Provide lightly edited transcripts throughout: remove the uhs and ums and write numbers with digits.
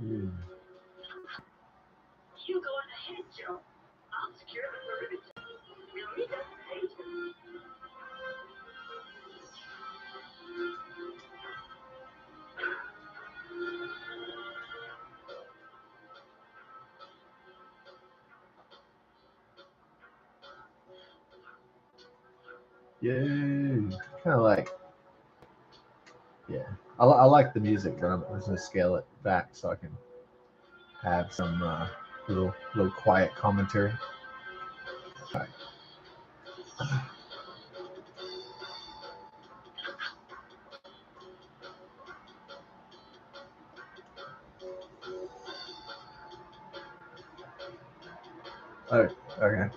Mm. You go on ahead, Joe. I'll secure the perimeter. We'll meet up later. Yay! Kind of like, yeah. I like the music, but I'm just gonna scale it back so I can have some little quiet commentary. All right. All right. Okay.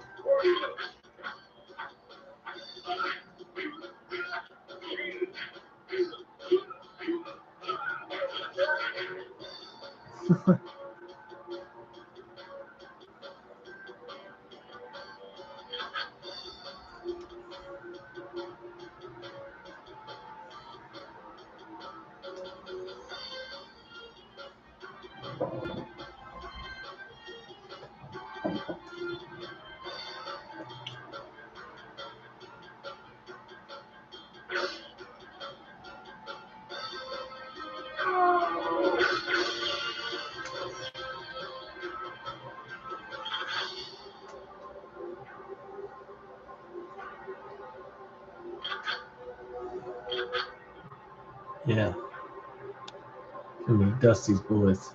Yeah. Gonna be Dusty's Boys.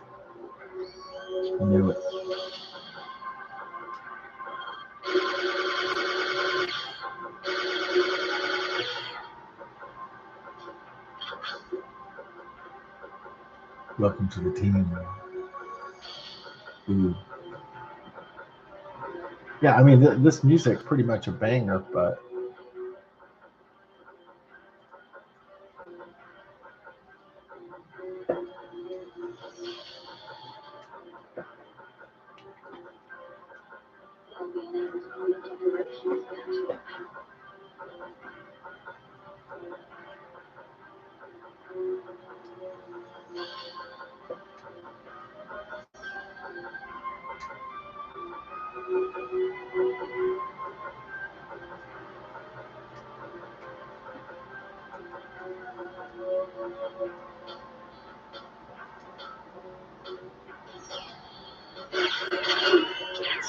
I knew it. Welcome to the team. Ooh. Yeah, I mean, this music pretty much a banger, but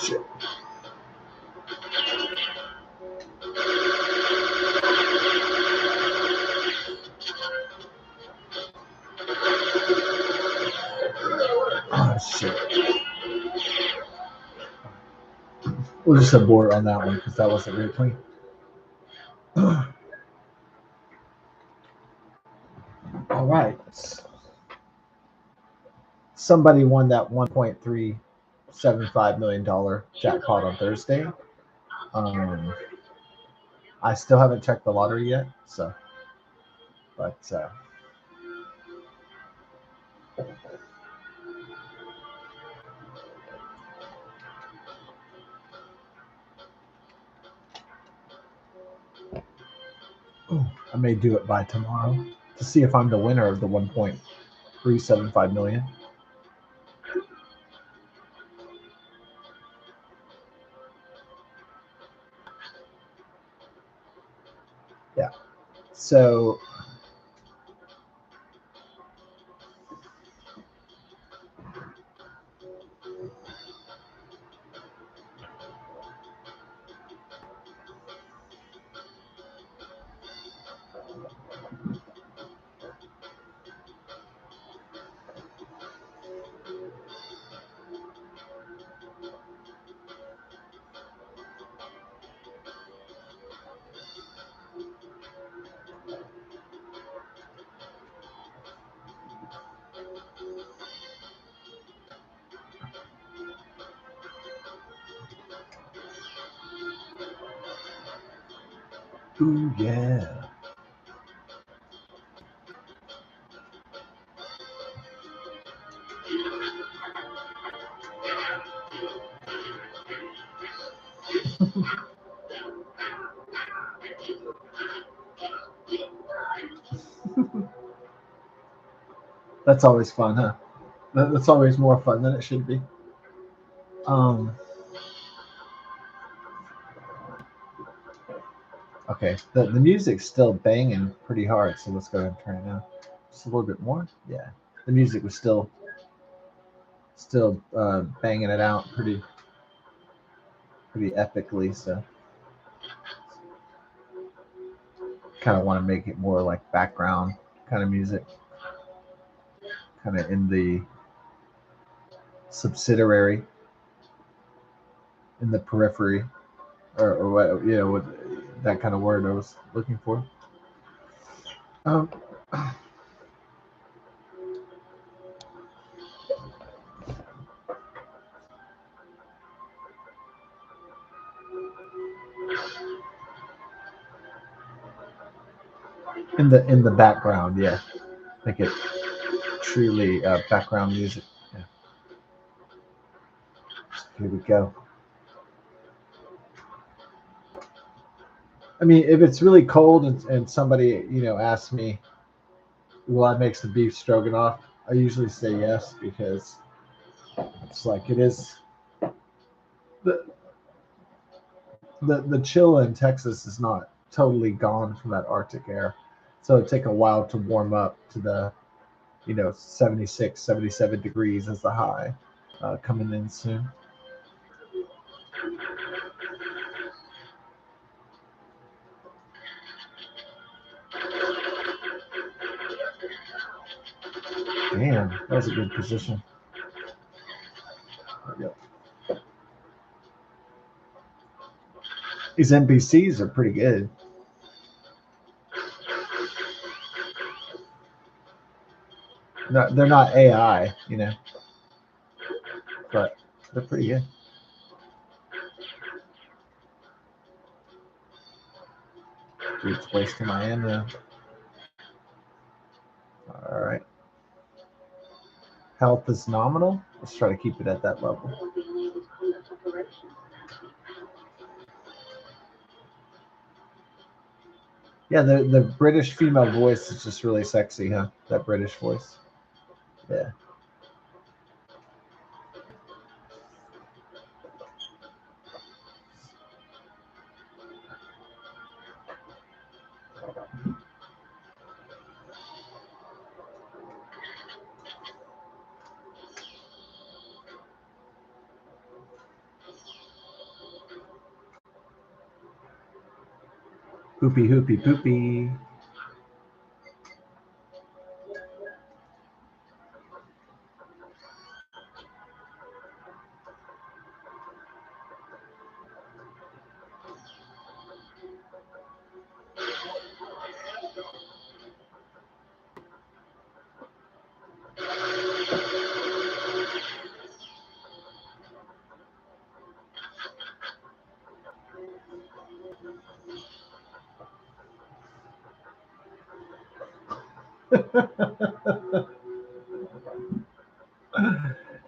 shit. Oh, shit. We'll just abort on that one because that wasn't very clean. All right. Somebody won that $1.375 million jackpot on Thursday. I still haven't checked the lottery yet, so. But I may do it by tomorrow to see if I'm the winner of the 1.375 million. Yeah. So ooh, yeah. That's always fun, huh? That's always more fun than it should be. Okay, the music's still banging pretty hard, so let's go ahead and turn it down just a little bit more. Yeah, the music was still banging it out pretty epically. So kind of want to make it more like background kind of music, kind of in the subsidiary, in the periphery, or what what that kind of word I was looking for. Um, in the background, yeah, make it truly background music. Yeah. Here we go. I mean, if it's really cold and somebody asks me, "Will I make some beef stroganoff?" I usually say yes because it's like it is the the chill in Texas is not totally gone from that Arctic air, so it take a while to warm up to the 76, 77 degrees as the high coming in soon. Damn, that was a good position. Yep. These NPCs are pretty good. No, they're not AI, but they're pretty good. Dude's wasting my ammo. All right. Health is nominal. Let's try to keep it at that level. Yeah, the British female voice is just really sexy, huh? That British voice. Yeah. Poopy hoopy poopy.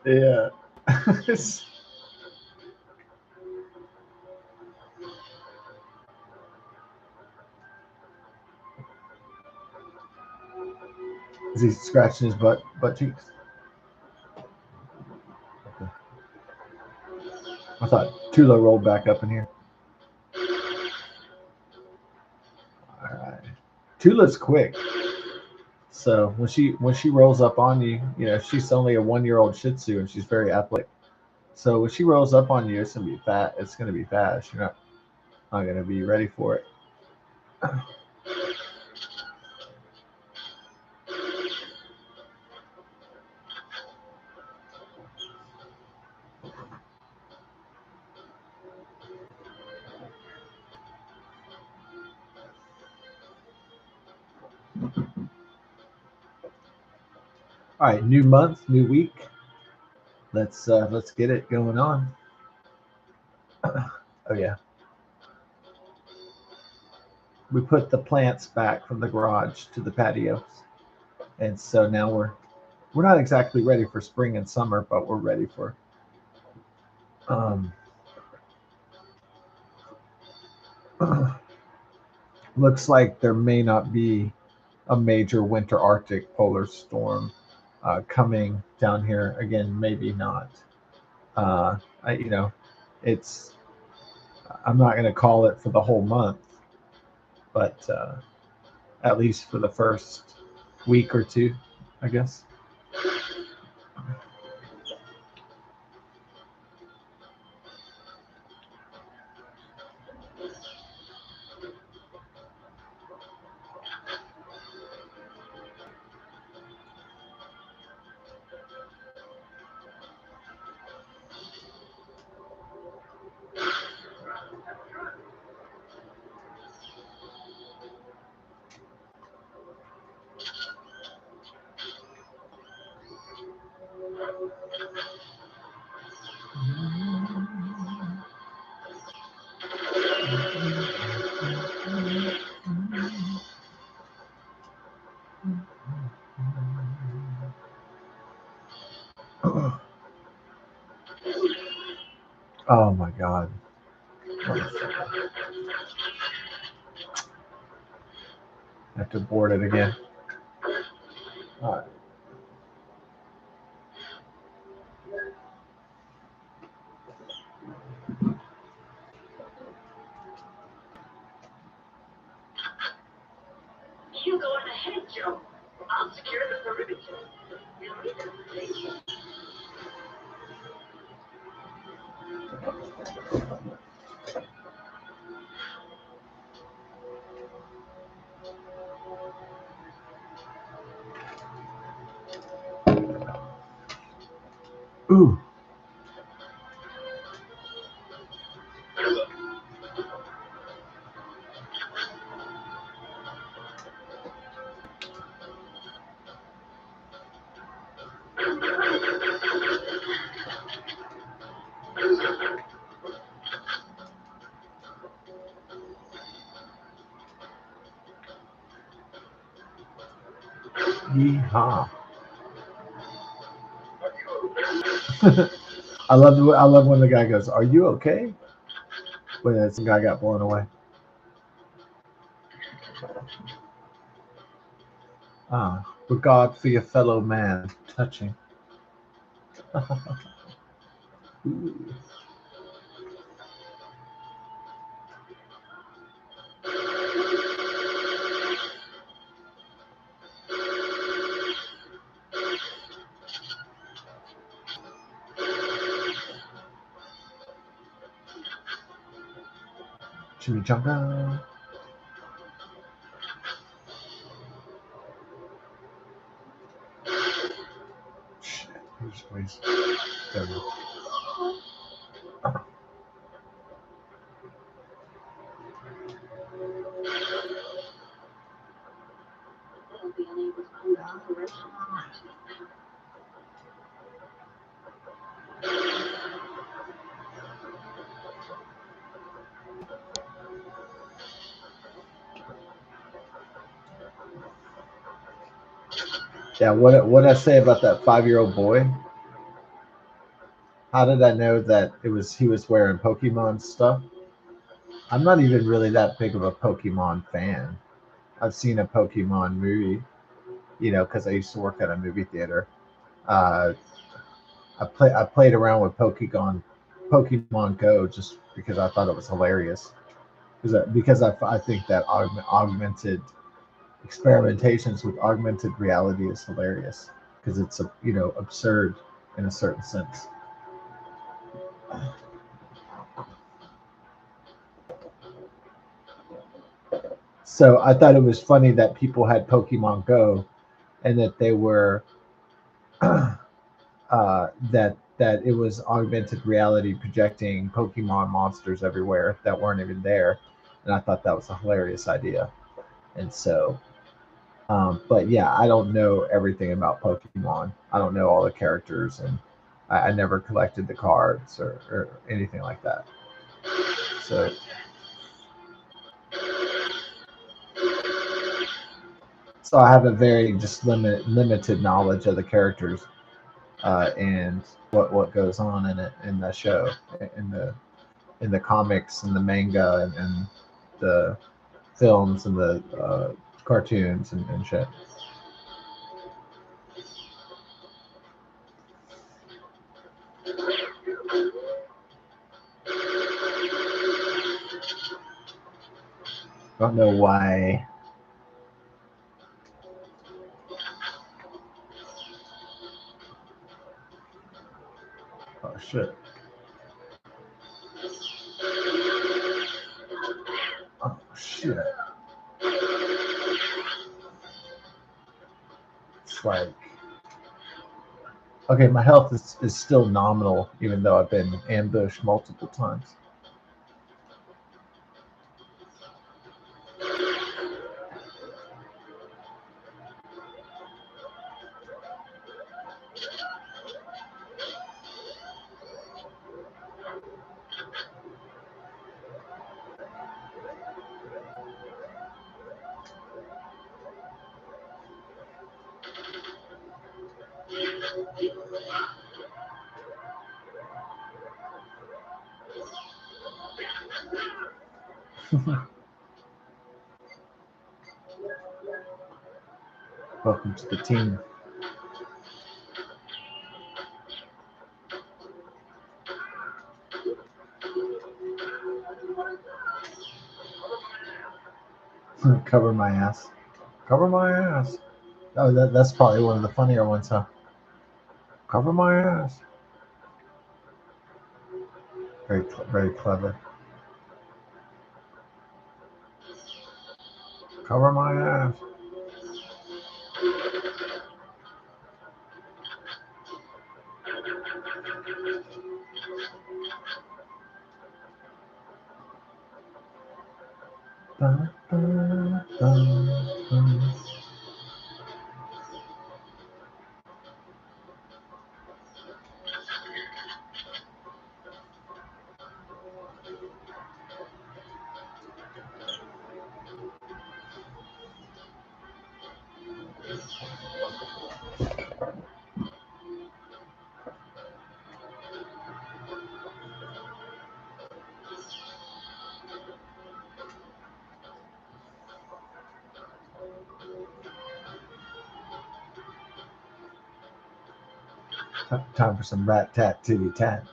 Yeah. Is he scratching his butt cheeks? Okay. I thought Tula rolled back up in here. All right. Tula's quick. So when she rolls up on you, she's only a 1-year-old Shih Tzu and she's very athletic. So when she rolls up on you, it's gonna be fat. It's gonna be fast. You're not gonna be ready for it. All right, new month, new week. Let's get it going on. Oh yeah, we put the plants back from the garage to the patio, and so now we're not exactly ready for spring and summer, but we're ready for. Um, looks like there may not be a major winter Arctic polar storm coming down here again. Maybe not. I, you know, it's I'm not going to call it for the whole month, but at least for the first week or two, I guess. Oh my God. I have to board it again. All right. You go on ahead, Joe. I'll secure the perimeter. We'll meet at the station. Ooh. Yeehaw. I love when the guy goes, "Are you okay?" When some guy got blown away. Ah, regard for your fellow man, touching. Ooh. Chimichanga. Shit, please. There we go. They'll be unable to hold operations. Yeah, what I say about that 5-year-old boy? How did I know that he was wearing Pokemon stuff? I'm not even really that big of a Pokemon fan. I've seen a Pokemon movie, because I used to work at a movie theater. Uh, I played around with Pokemon Go just because I thought it was hilarious. Because I think that augmented experimentations with augmented reality is hilarious because it's absurd in a certain sense. So I thought it was funny that people had Pokemon Go and that they were that it was augmented reality projecting Pokemon monsters everywhere that weren't even there, and I thought that was a hilarious idea. And so, but yeah, I don't know everything about Pokemon. I don't know all the characters, and I never collected the cards or anything like that. So, so I have a very just limited knowledge of the characters and what goes on in the show in the comics and the manga and the films and the cartoons and shit. don't know why. Oh shit. Oh shit. It's like, okay, my health is still nominal, even though I've been ambushed multiple times. Welcome to the team. Cover my ass. Cover my ass. Oh, that's probably one of the funnier ones, huh? Cover my ass. Very clever. Cover my ass. Dun, dun, dun, dun. Time for some rat tat titty tat.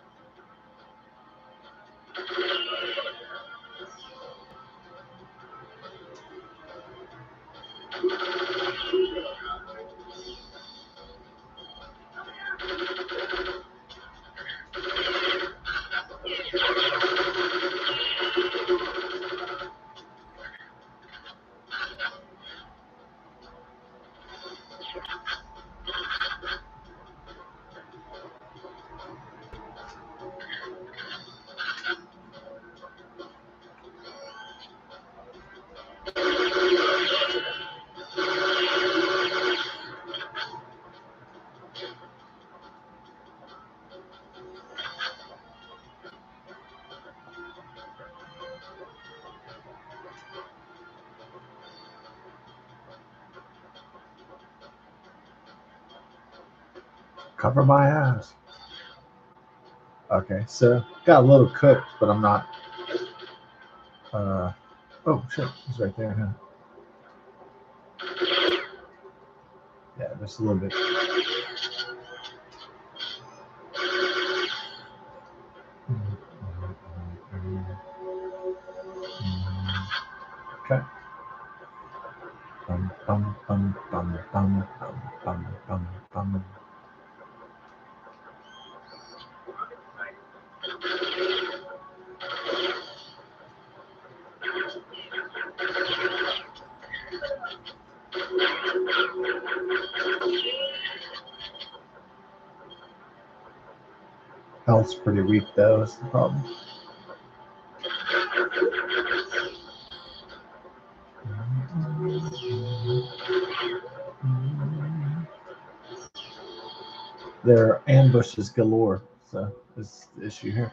Cover my ass. Okay, so got a little cooked, but I'm not. Oh shit, he's right there, huh? Yeah, just a little bit. Okay. Bum, bum, bum, bum, bum, bum, bum, bum, bum. Health's pretty weak though, is the problem. There are ambushes galore, so this is the issue here.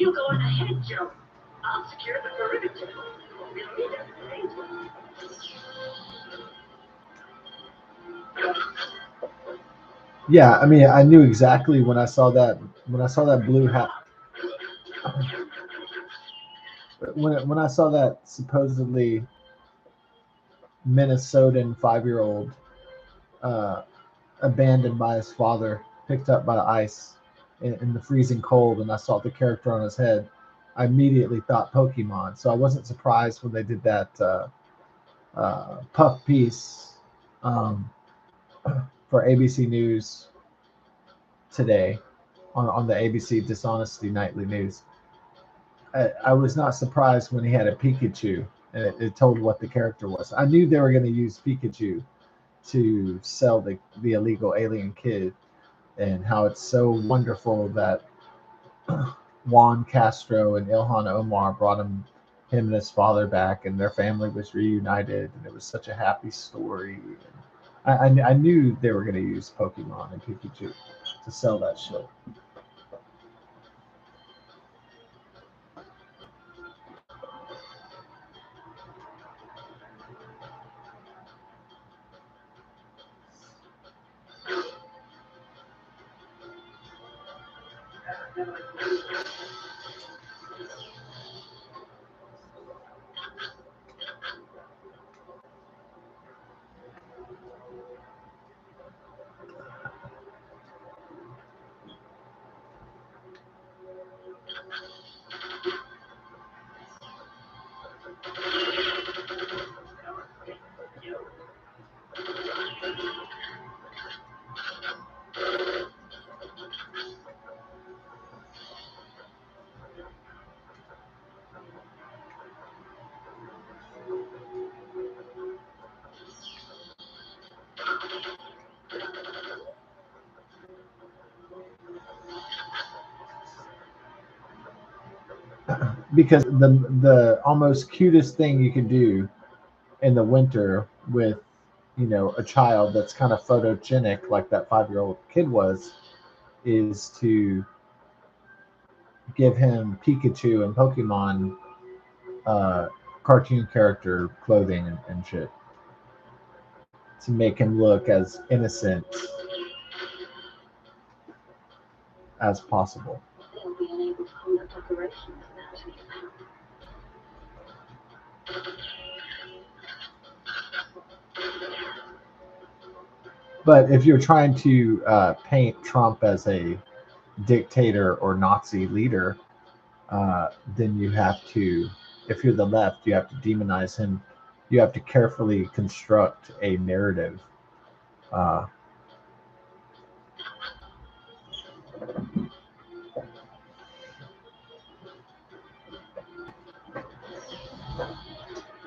You go on ahead, Joe. I'll secure the perimeter. We'll meet at the main. Yeah, I mean, I knew exactly when I saw that blue hat. When I saw that supposedly Minnesotan 5-year-old abandoned by his father, picked up by the ice in the freezing cold, and I saw the character on his head, I immediately thought Pokemon. So I wasn't surprised when they did that puff piece um, for ABC News today on the ABC Dishonesty Nightly News. I was not surprised when he had a Pikachu and it told what the character was. I knew they were going to use Pikachu to sell the illegal alien kid, and how it's so wonderful that Juan Castro and Ilhan Omar brought him and his father back, and their family was reunited, and it was such a happy story. I knew they were going to use Pokemon and Pikachu to sell that shit. Because the almost cutest thing you can do in the winter with a child that's kind of photogenic like that 5-year-old kid was is to give him Pikachu and Pokemon uh, cartoon character clothing and shit to make him look as innocent as possible. They'll be unable to conduct operations without me. But if you're trying to paint Trump as a dictator or Nazi leader, then you have to, if you're the left, you have to demonize him. You have to carefully construct a narrative. Uh,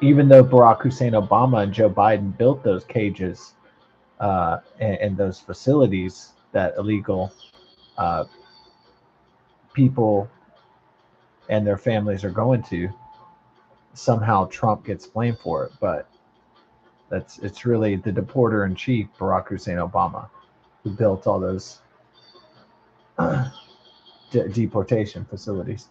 Even though Barack Hussein Obama and Joe Biden built those cages and those facilities that illegal uh, people and their families are going to, somehow Trump gets blamed for it. But it's really the deporter in chief, Barack Hussein Obama, who built all those deportation facilities.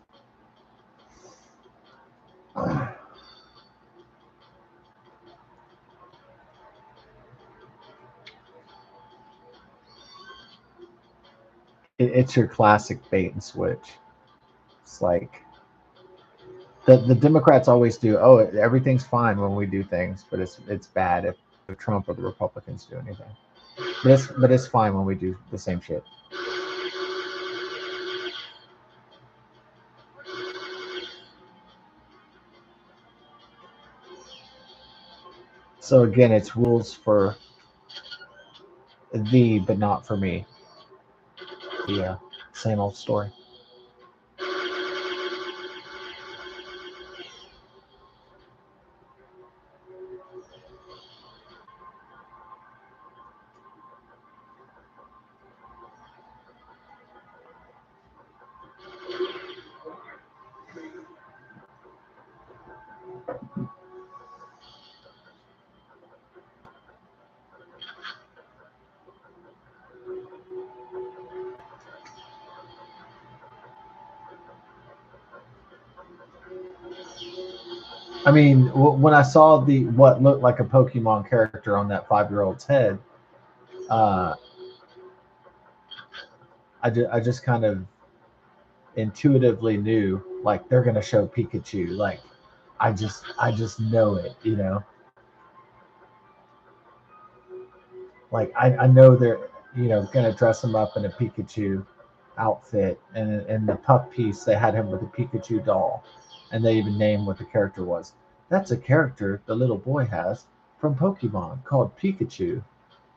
It's your classic bait and switch. It's like the Democrats always do. Oh, everything's fine when we do things, but it's bad if Trump or the Republicans do anything. But it's fine when we do the same shit. So again, it's rules for thee, but not for me. Yeah, same old story. I mean, when I saw the what looked like a Pokemon character on that 5-year-old's head, uh, I just kind of intuitively knew like they're gonna show Pikachu. Like I just know it, you know. Like I know they're gonna dress him up in a Pikachu outfit, and in the puff piece they had him with a Pikachu doll, and they even named what the character was. That's a character the little boy has from Pokemon called Pikachu.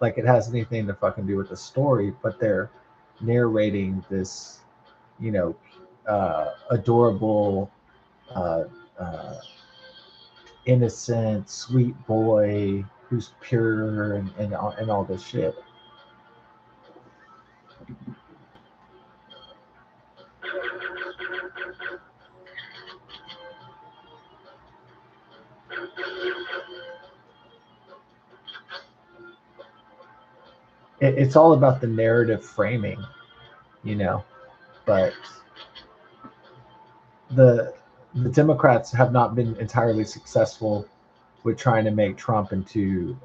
Like it has anything to fucking do with the story, but they're narrating this, you know, adorable, uh, uh, innocent, sweet boy who's pure and all this shit. It's all about the narrative framing, you know. But the the Democrats have not been entirely successful with trying to make Trump into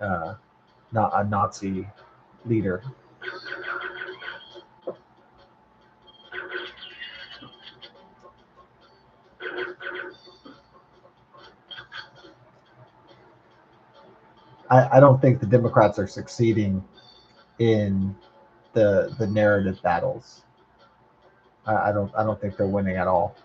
uh, not a Nazi leader. I don't think the Democrats are succeeding in the narrative battles. I don't think they're winning at all.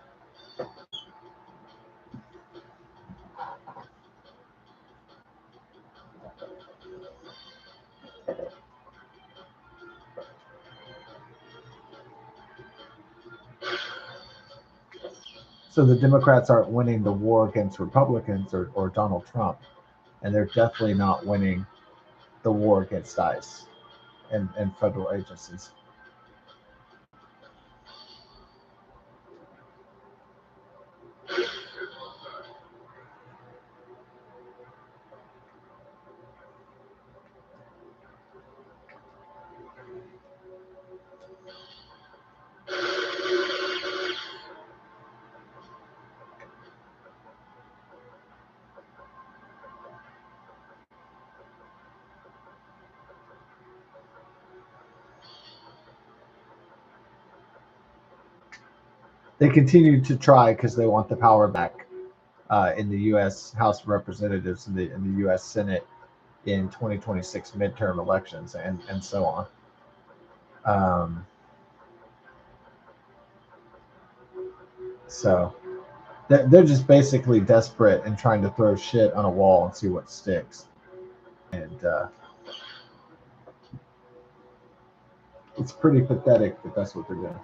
So the Democrats aren't winning the war against Republicans or Donald Trump, and they're definitely not winning the war against ICE and federal agencies. They continue to try because they want the power back in the U.S. House of Representatives and the U.S. Senate in 2026 midterm elections and so on. Um, so they're just basically desperate and trying to throw shit on a wall and see what sticks. And it's pretty pathetic that that's what they're doing.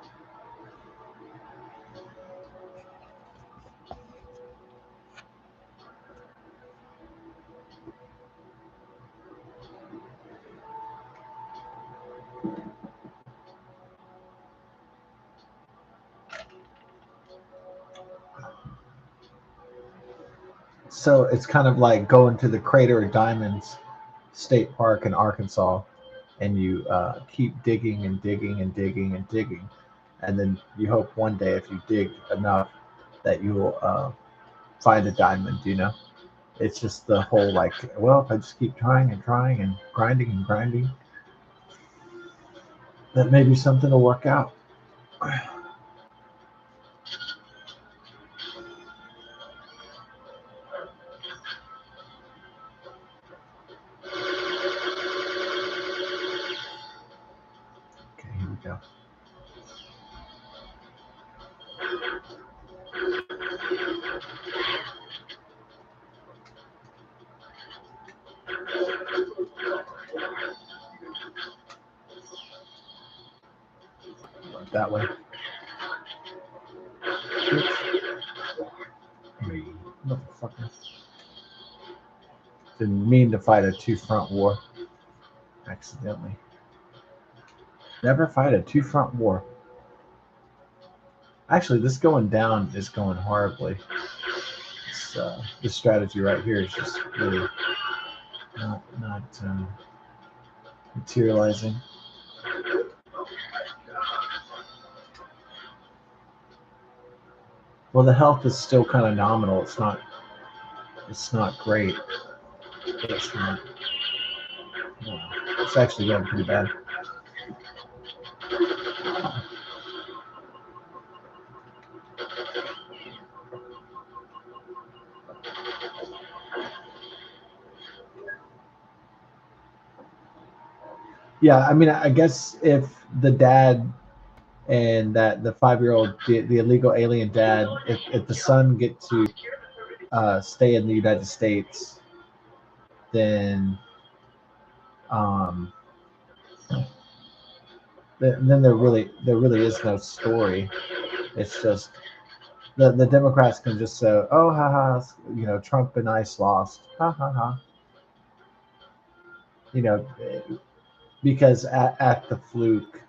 So it's kind of like going to the Crater of Diamonds State Park in Arkansas, and you keep digging and digging and digging and digging, and then you hope one day if you dig enough that you will find a diamond. You know, it's just the whole like, well, if I just keep trying and trying and grinding, that maybe something will work out. Okay, here we go. That way. Me, motherfucker. Didn't mean to fight a two-front war. Accidentally. Never fight a two-front war. Actually, this going down is going horribly. This strategy right here is just really not materializing. Well, the health is still kind of nominal. It's not It's not great. It's not. No, it's actually going pretty bad. Yeah, I mean, I guess if the dad and that the 5-year-old, the illegal alien dad, if the son get to stay in the United States, then um, then there really is no story. It's just the Democrats can just say, oh ha ha, you know, Trump and ICE lost, ha ha ha, you know, because at the fluke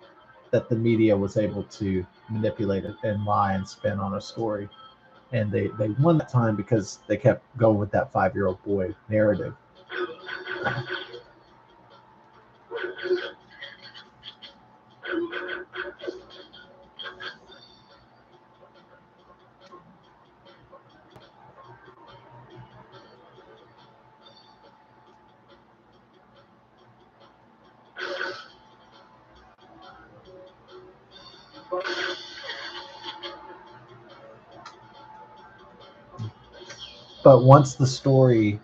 that the media was able to manipulate it and lie and spin on a story. And they won that time because they kept going with that 5-year-old boy narrative. But once the story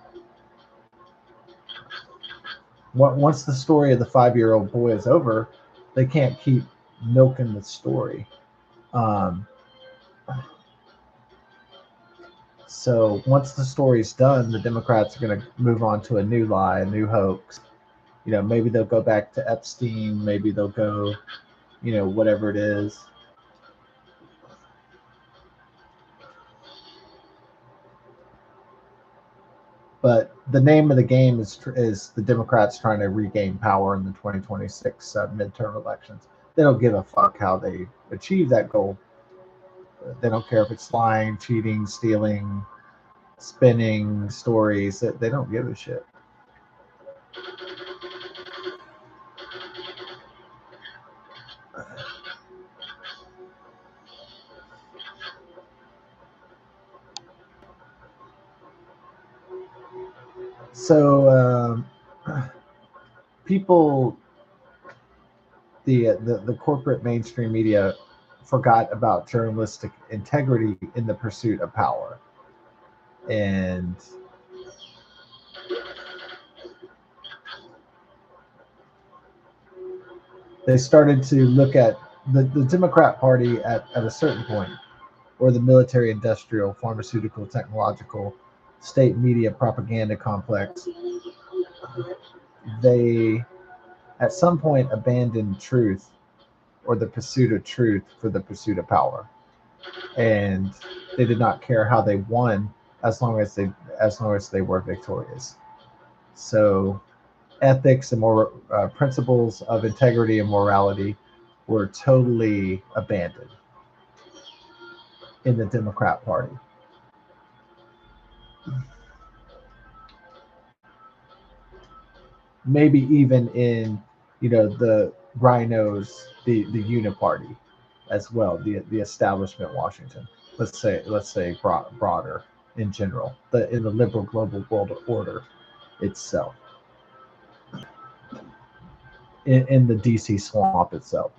of the 5-year-old boy is over, they can't keep milking the story. Um, so once the story's done, the Democrats are going to move on to a new lie, a new hoax. You know, maybe they'll go back to Epstein. Maybe they'll go, you know, whatever it is. But the name of the game is the Democrats trying to regain power in the 2026 midterm elections. They don't give a fuck how they achieve that goal. They don't care if it's lying, cheating, stealing, spinning stories. They don't give a shit. So people, the corporate mainstream media forgot about journalistic integrity in the pursuit of power, and they started to look at the Democrat Party at a certain point, or the military industrial, pharmaceutical, technological, state media propaganda complex. They at some point abandoned truth or the pursuit of truth for the pursuit of power. And they did not care how they won as long as they were victorious. So ethics and more principles of integrity and morality were totally abandoned in the Democrat Party. Maybe even in, you know, the rhinos, the Uniparty as well, the establishment Washington. Let's say broader in general, in the liberal global world order itself, in the DC swamp itself.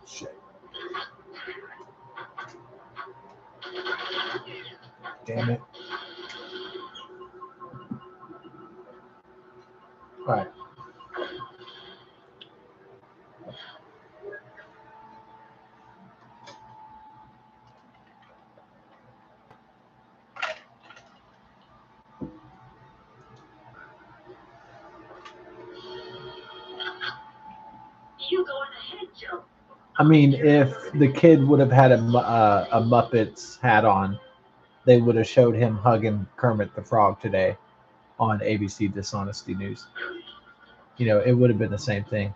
Shit. Damn it. All right. You go ahead, Joe. I mean, if the kid would have had a Muppets hat on, they would have showed him hugging Kermit the Frog today on ABC Dishonesty News. You know, it would have been the same thing.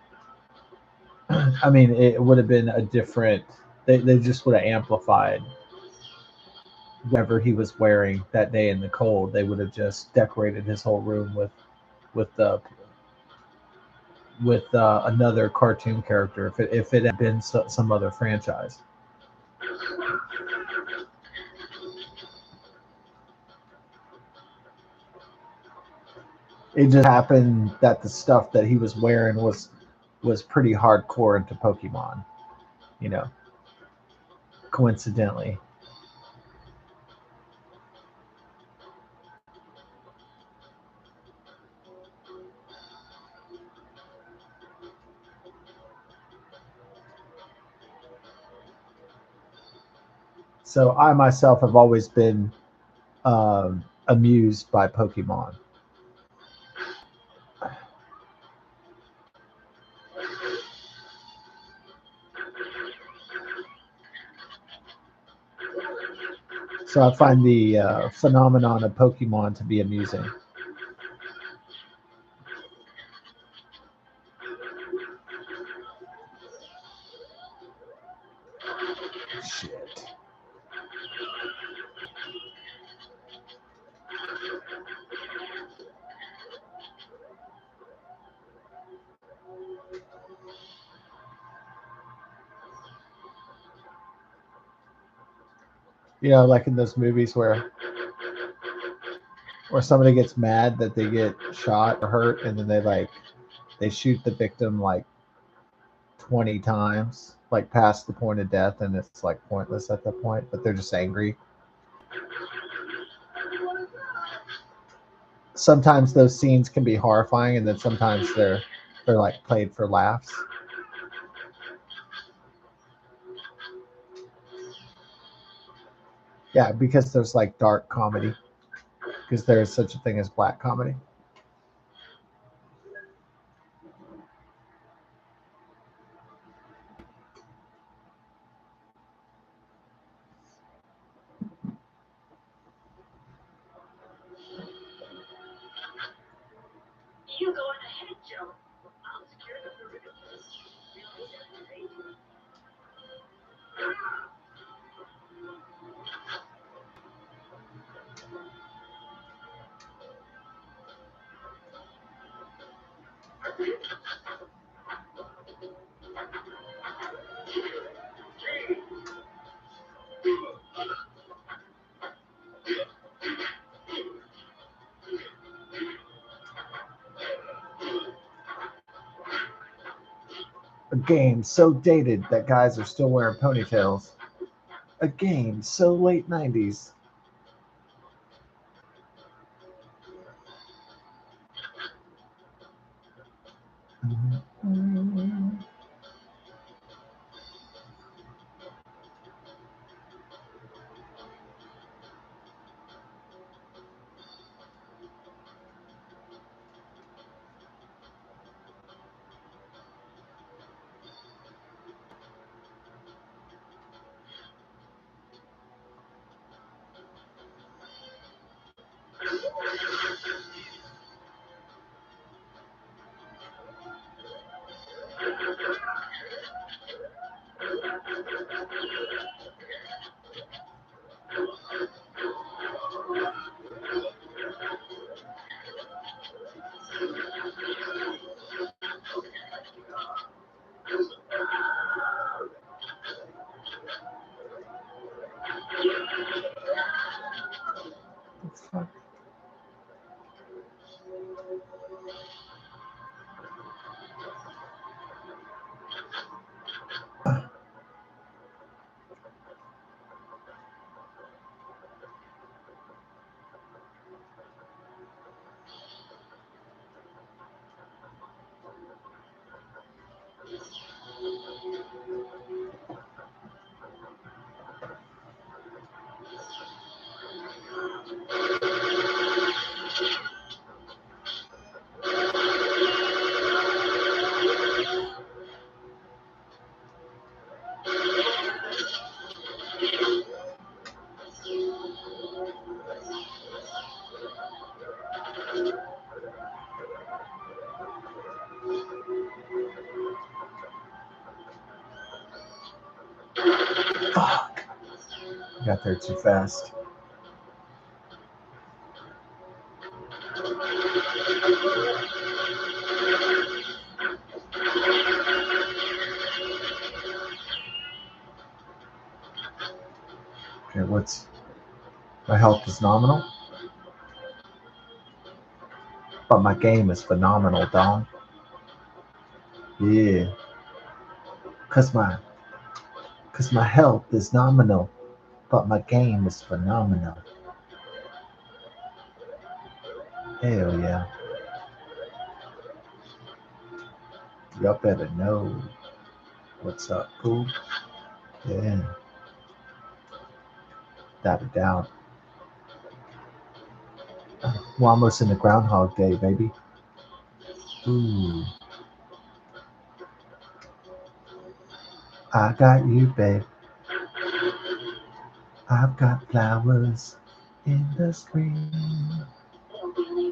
I mean, it would have been a different. They just would have amplified whatever he was wearing that day in the cold. They would have just decorated his whole room with the with another cartoon character if it had been some other franchise. It just happened that the stuff that he was wearing was pretty hardcore into Pokemon, you know, coincidentally. So I myself have always been amused by Pokemon. So I find the phenomenon of Pokemon to be amusing. Shit. You know, like in those movies where somebody gets mad that they get shot or hurt, and then they shoot the victim like 20 times, like past the point of death, and it's like pointless at that point, but they're just angry. Sometimes those scenes can be horrifying, and then sometimes they're like played for laughs. Yeah, because there's like dark comedy, because there is such a thing as black comedy. You go ahead, Joe. I'll secure the perimeter. We'll need destination. A game so dated that guys are still wearing ponytails. A game so late 90s. Got there too fast. Okay, what's my health is nominal, but my game is phenomenal, dog. Yeah, cause my health is nominal, but my game is phenomenal. Hell yeah, y'all better know what's up, fool. Yeah, without a doubt. We're almost in the Groundhog Day, baby. Ooh, I got you, babe. I've got flowers in the spring.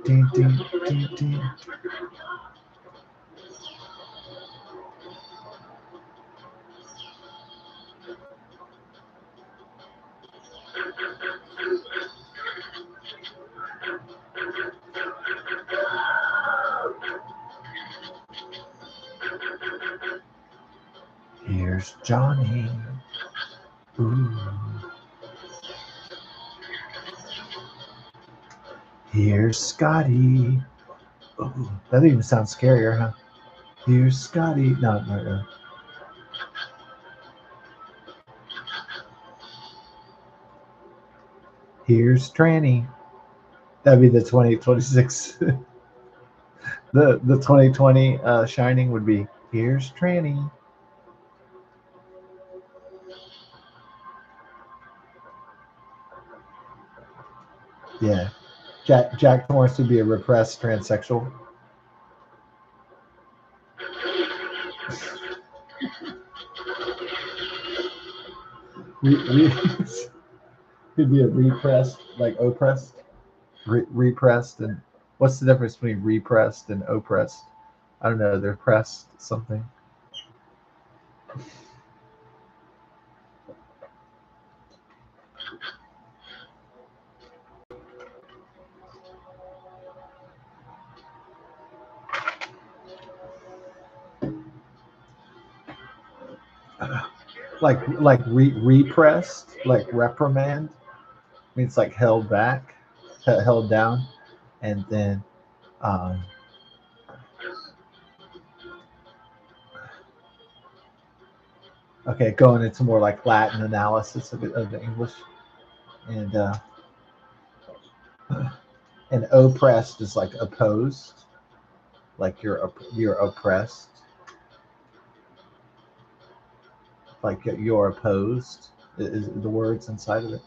Ding, ding, ding, ding. Here's Johnny. Ooh. Here's Scotty. Ooh, that even sounds scarier, huh? Here's Scotty. No, no, no. Here's Tranny. That'd be the 2026. the 2020 Shining would be here's Tranny. Yeah. Jack Torrance would be a repressed transsexual. He'd be a repressed, like oppressed. Repressed, and what's the difference between repressed and oppressed? I don't know. They're pressed something. Like repressed, like reprimand means like held back, held down, and then um, okay, going into more like Latin analysis of the English, and and oppressed is like opposed, like you're oppressed, like you're opposed is the words inside of it.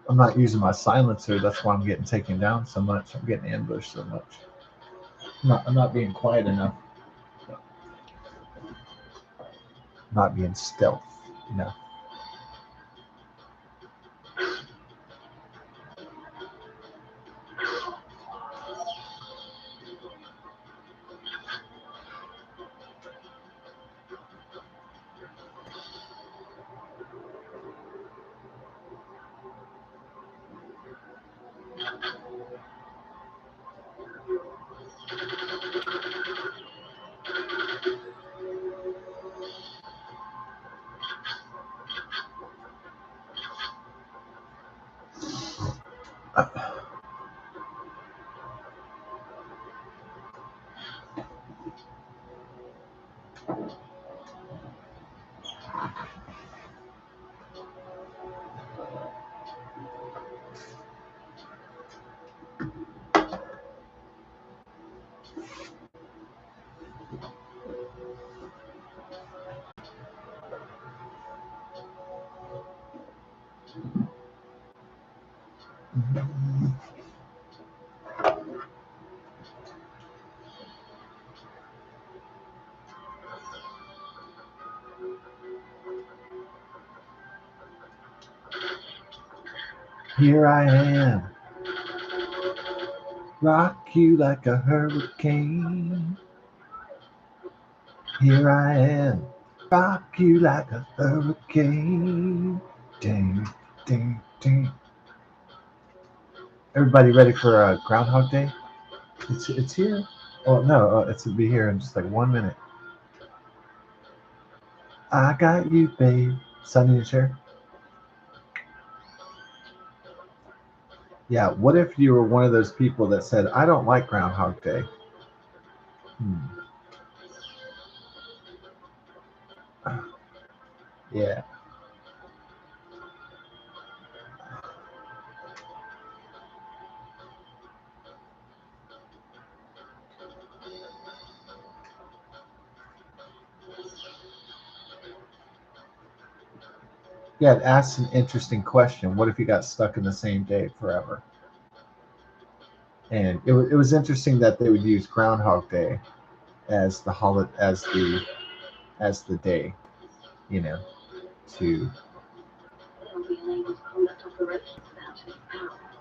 I'm not using my silencer. That's why I'm getting taken down so much. I'm getting ambushed so much. I'm not being quiet enough. I'm not being stealth enough. Here I am, rock you like a hurricane. Here I am, rock you like a hurricane. Ding, ding, ding. Everybody ready for Groundhog Day? It's here. Oh no, it'll be here in just like 1 minute. I got you, babe. Sunny and Cher. Yeah. What if you were one of those people that said, "I don't like Groundhog Day"? Yeah. Yeah, it asks an interesting question. What if you got stuck in the same day forever? And it was interesting that they would use Groundhog Day as the as the day, you know, to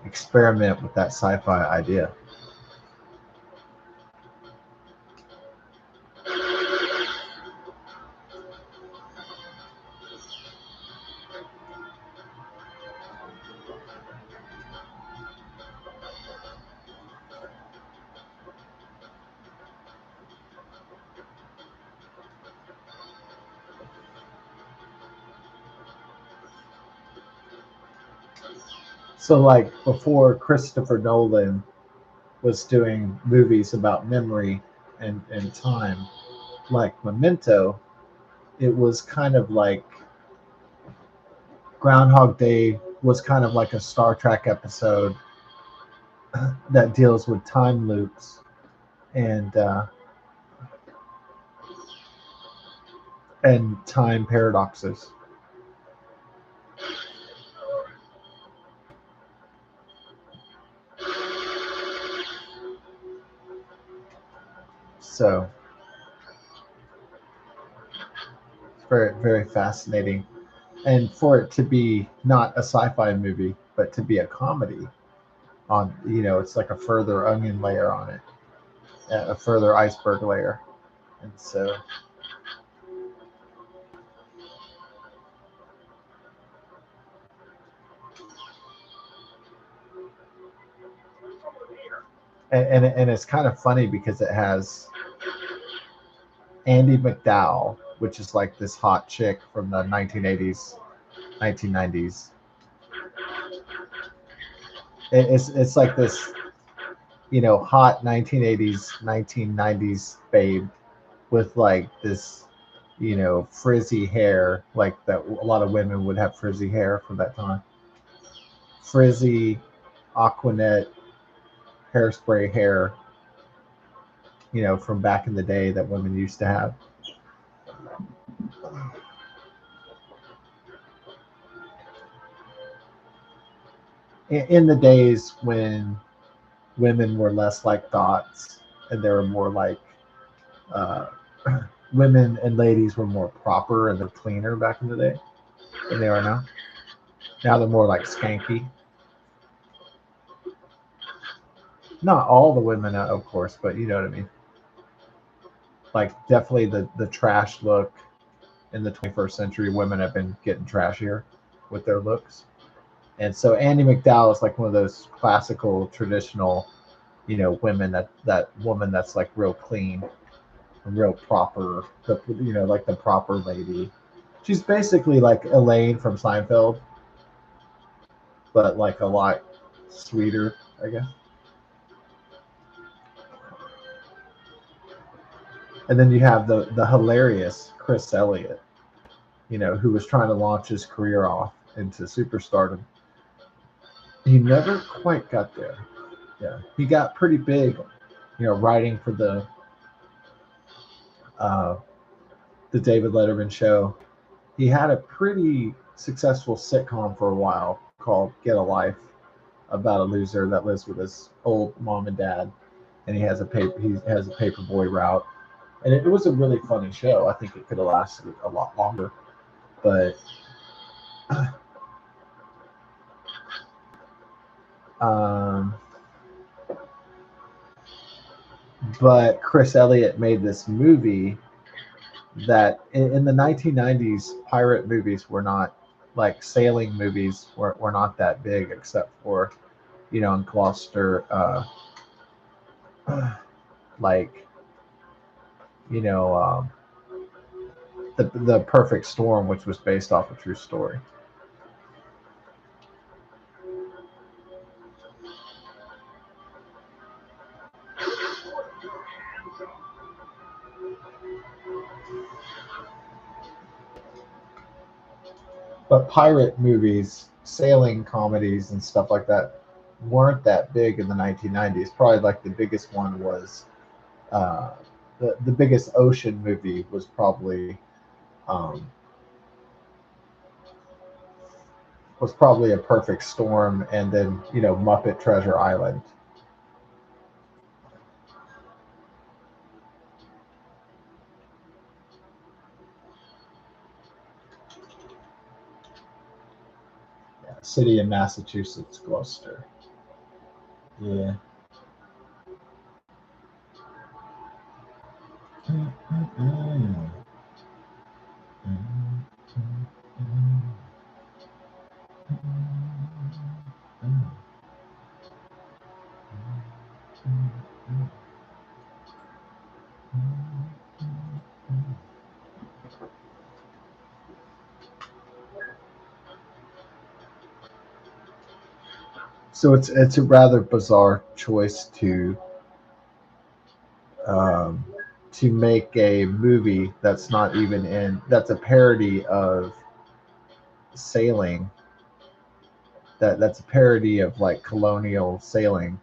experiment with that sci-fi idea. So like before Christopher Nolan was doing movies about memory and time, like Memento, it was kind of like Groundhog Day was kind of like a Star Trek episode that deals with time loops and and time paradoxes. So it's very very fascinating, and for it to be not a sci-fi movie but to be a comedy on, it's like a further onion layer on it, a further iceberg layer, and so and it's kind of funny because it has Andy McDowell, which is like this hot chick from the 1980s, 1990s. It's like this, hot 1980s, 1990s babe with like this, frizzy hair, like that a lot of women would have frizzy hair from that time. Frizzy, Aquanet, hairspray hair, from back in the day that women used to have. In the days when women were less like thoughts and they were more like uh, women and ladies were more proper and they're cleaner back in the day than they are now. Now they're more like skanky. Not all the women, of course, but you know what I mean. Like definitely the trash look in the 21st century, women have been getting trashier with their looks. And so Andy McDowell is like one of those classical, traditional, women that woman that's like real clean, real proper, like the proper lady. She's basically like Elaine from Seinfeld, but like a lot sweeter, I guess. And then you have the hilarious Chris Elliott, who was trying to launch his career off into superstardom. He never quite got there. Yeah, he got pretty big, writing for uh, the David Letterman show. He had a pretty successful sitcom for a while called Get a Life, about a loser that lives with his old mom and dad, and he has a paperboy route, and it was a really funny show. I think it could have lasted a lot longer, but Um, but Chris Elliott made this movie that in the 1990s, pirate movies were not like sailing movies were not that big, except for, in Gloucester, like, you know, the Perfect Storm, which was based off a true story. But pirate movies, sailing comedies, and stuff like that weren't that big in the 1990s. Probably like the biggest one uh, the biggest ocean movie um, was probably a Perfect Storm, and then Muppet Treasure Island. Yeah, city in Massachusetts, Gloucester. Yeah. Mm-mm-mm. So it's a rather bizarre choice um, to make a movie that's a parody of sailing, that's a parody of like colonial sailing,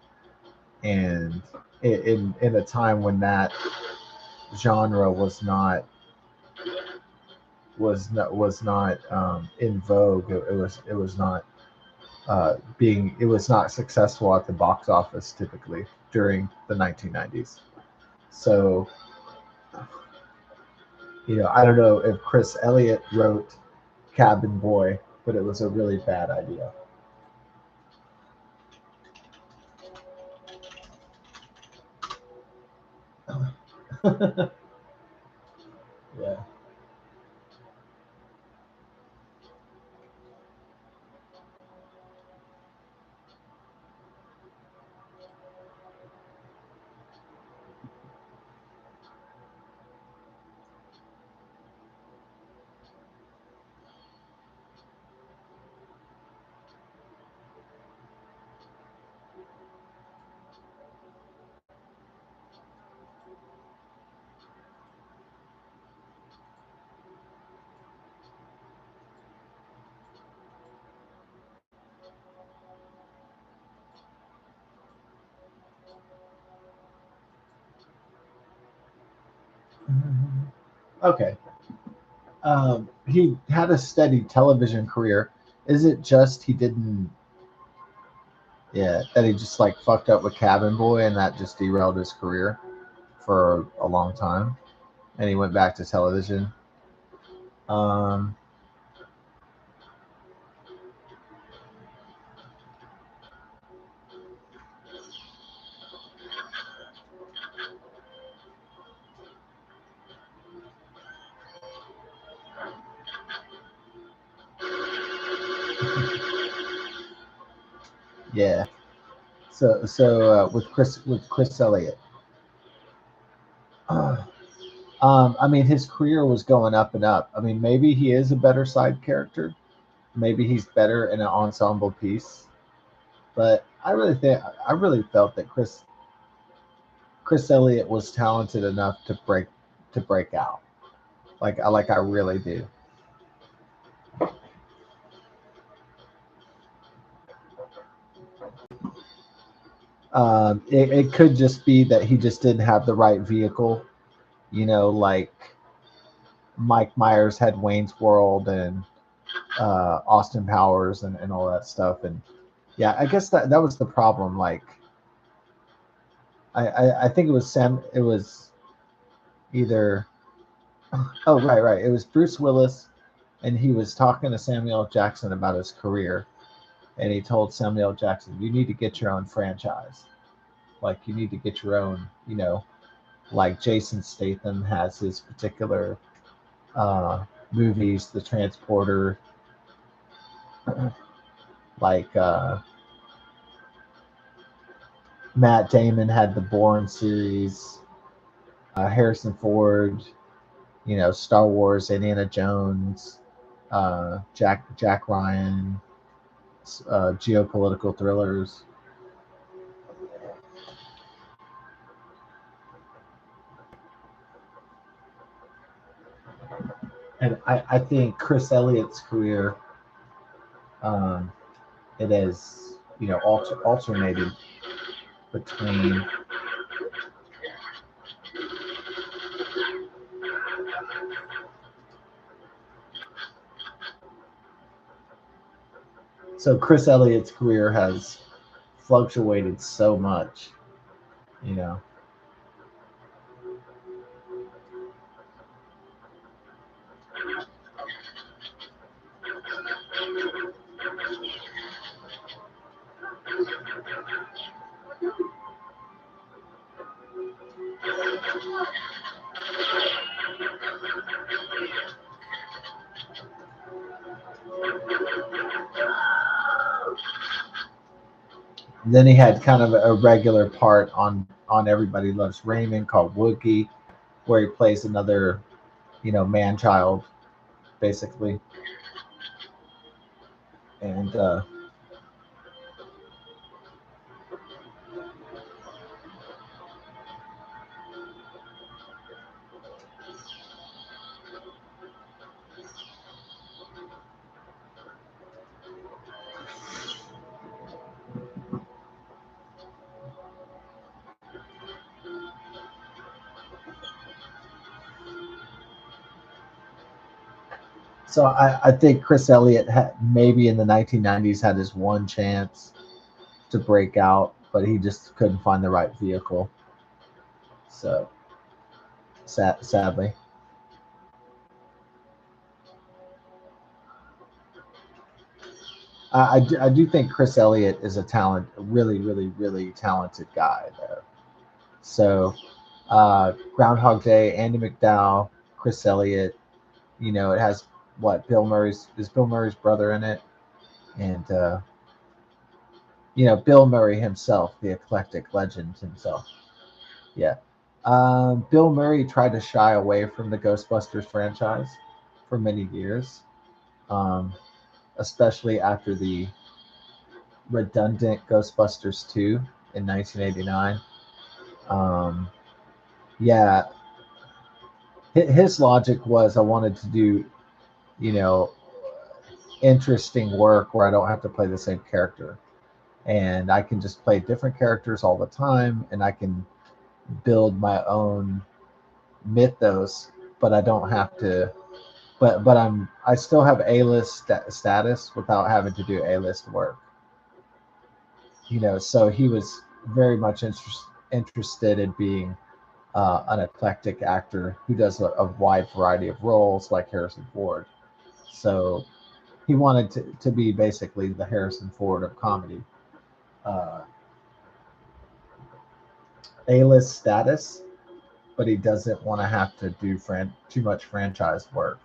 and in a time when that genre was not in vogue. It was not successful at the box office typically during the 1990s. So I don't know if Chris Elliott wrote Cabin Boy, but it was a really bad idea. Yeah. Okay. He had a steady television career. Is it just he didn't? Yeah, that he just like fucked up with Cabin Boy, and that just derailed his career for a long time, and he went back to television. Um, yeah. So with Chris Elliott, I mean his career was going up and up. I mean maybe he is a better side character. Maybe he's better in an ensemble piece. But I really felt that Chris Elliott was talented enough to break out. I really do. It could just be that he just didn't have the right vehicle. Like Mike Myers had Wayne's World and Austin Powers and all that stuff. And yeah, I guess that was the problem. Like I think it was Sam. It was either oh it was Bruce Willis, and he was talking to Samuel L. Jackson about his career, and he told Samuel L. Jackson, "You need to get your own franchise. Like you need to get your own, like Jason Statham has his particular movies, The Transporter, like Matt Damon had the Bourne series, Harrison Ford, Star Wars, Indiana Jones, Jack Ryan, geopolitical thrillers." And I think Chris Elliott's career, um, it has, alternated between. So Chris Elliott's career has fluctuated so much, you know. Then he had kind of a regular part on Everybody Loves Raymond called Wookie, where he plays another, man child, basically. And so I think Chris Elliott maybe in the 1990s had his one chance to break out, but he just couldn't find the right vehicle. So sadly. I do think Chris Elliott is a really, really, really talented guy, though. So, Groundhog Day, Andy McDowell, Chris Elliott. It has what Bill Murray's brother in it, and Bill Murray himself, the eclectic legend himself. Yeah. Bill Murray tried to shy away from the Ghostbusters franchise for many years, um, especially after the redundant Ghostbusters 2 in 1989. Um, yeah, his logic was I wanted to do, you know, interesting work where I don't have to play the same character. And I can just play different characters all the time and I can build my own mythos, but I don't have to I still have A-list status without having to do A-list work. So he was very much interested in being an eclectic actor who does a wide variety of roles like Harrison Ford. So he wanted to be basically the Harrison Ford of comedy. Uh, A-list status, but he doesn't want to have to do too much franchise work.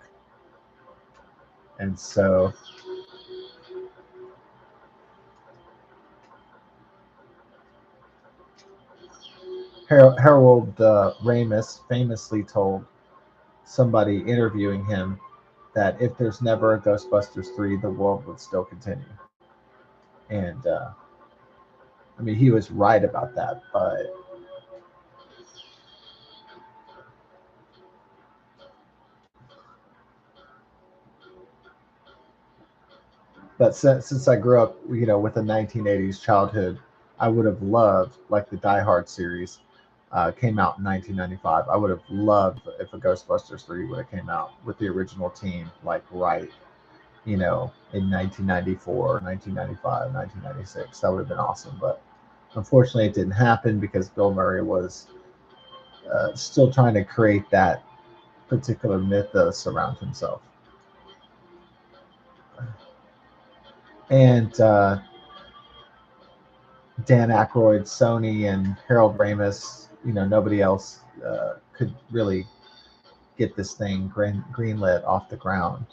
And so Harold Ramis famously told somebody interviewing him that if there's never a Ghostbusters 3, the world would still continue. And I mean, he was right about that, but since I grew up, with a 1980s childhood, I would have loved, like the Die Hard series came out in 1995. I would have loved if a Ghostbusters 3 would have came out with the original team, like right, in 1994, 1995, 1996. That would have been awesome. But unfortunately, it didn't happen because Bill Murray was still trying to create that particular mythos around himself. and Dan Aykroyd, Sony, and Harold Ramis. Nobody else could really get this thing greenlit off the ground.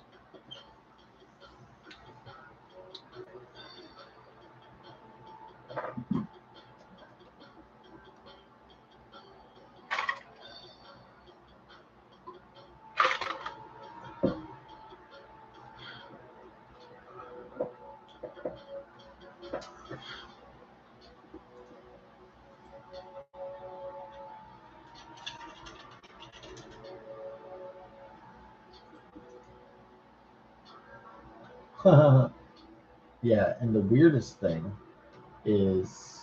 Yeah, and the weirdest thing is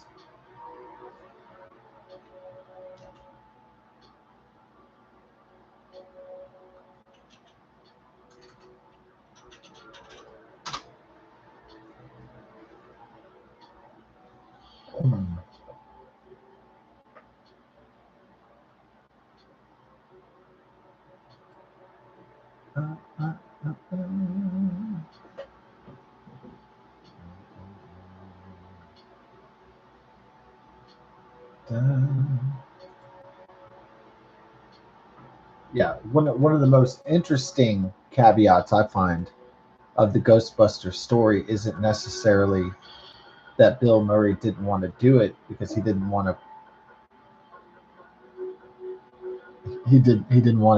yeah, one of the most interesting caveats I find of the Ghostbusters story isn't necessarily that Bill Murray didn't want to do it because he didn't want to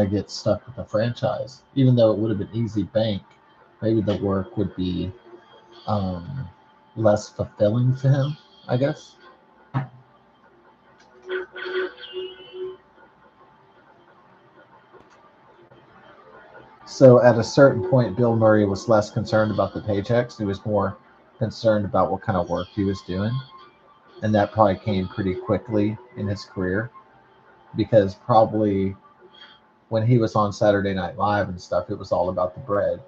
get stuck with the franchise, even though it would have been easy bank. Maybe the work would be um, less fulfilling to him, I guess. So at a certain point, Bill Murray was less concerned about the paychecks. He was more concerned about what kind of work he was doing. And that probably came pretty quickly in his career because probably when he was on Saturday Night Live and stuff, it was all about the bread.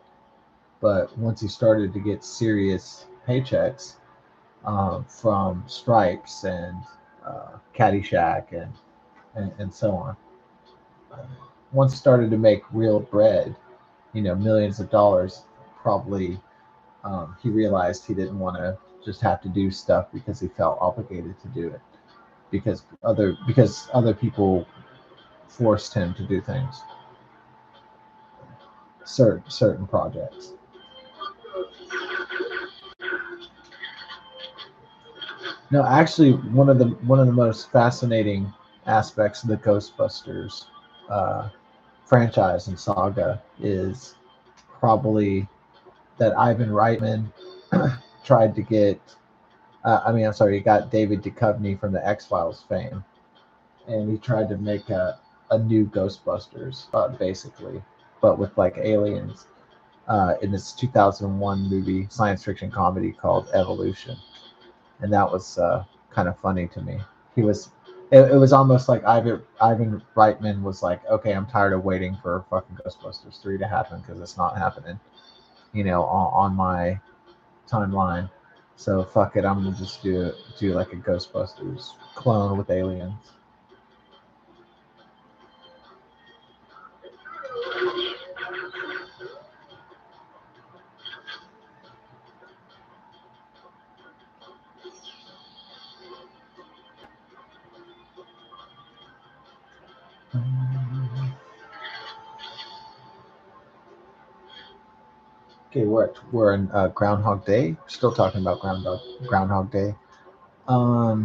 But once he started to get serious paychecks from Stripes and Caddyshack and so on, once he started to make real bread, millions of dollars, probably he realized he didn't want to just have to do stuff because he felt obligated to do it because other people forced him to do things, certain projects. No, actually, one of the most fascinating aspects of the Ghostbusters uh, franchise and saga is probably that Ivan Reitman tried to get. I'm sorry, he got David Duchovny from the X Files fame, and he tried to make a new Ghostbusters, basically, but with like aliens, in this 2001 movie, science fiction comedy called Evolution, and that was kind of funny to me. He was, it was almost like Ivan Reitman was like, okay, I'm tired of waiting for fucking Ghostbusters 3 to happen because it's not happening, on my timeline. So fuck it, I'm gonna just do like a Ghostbusters clone with aliens. Okay, we're in Groundhog Day. We're still talking about Groundhog Day. I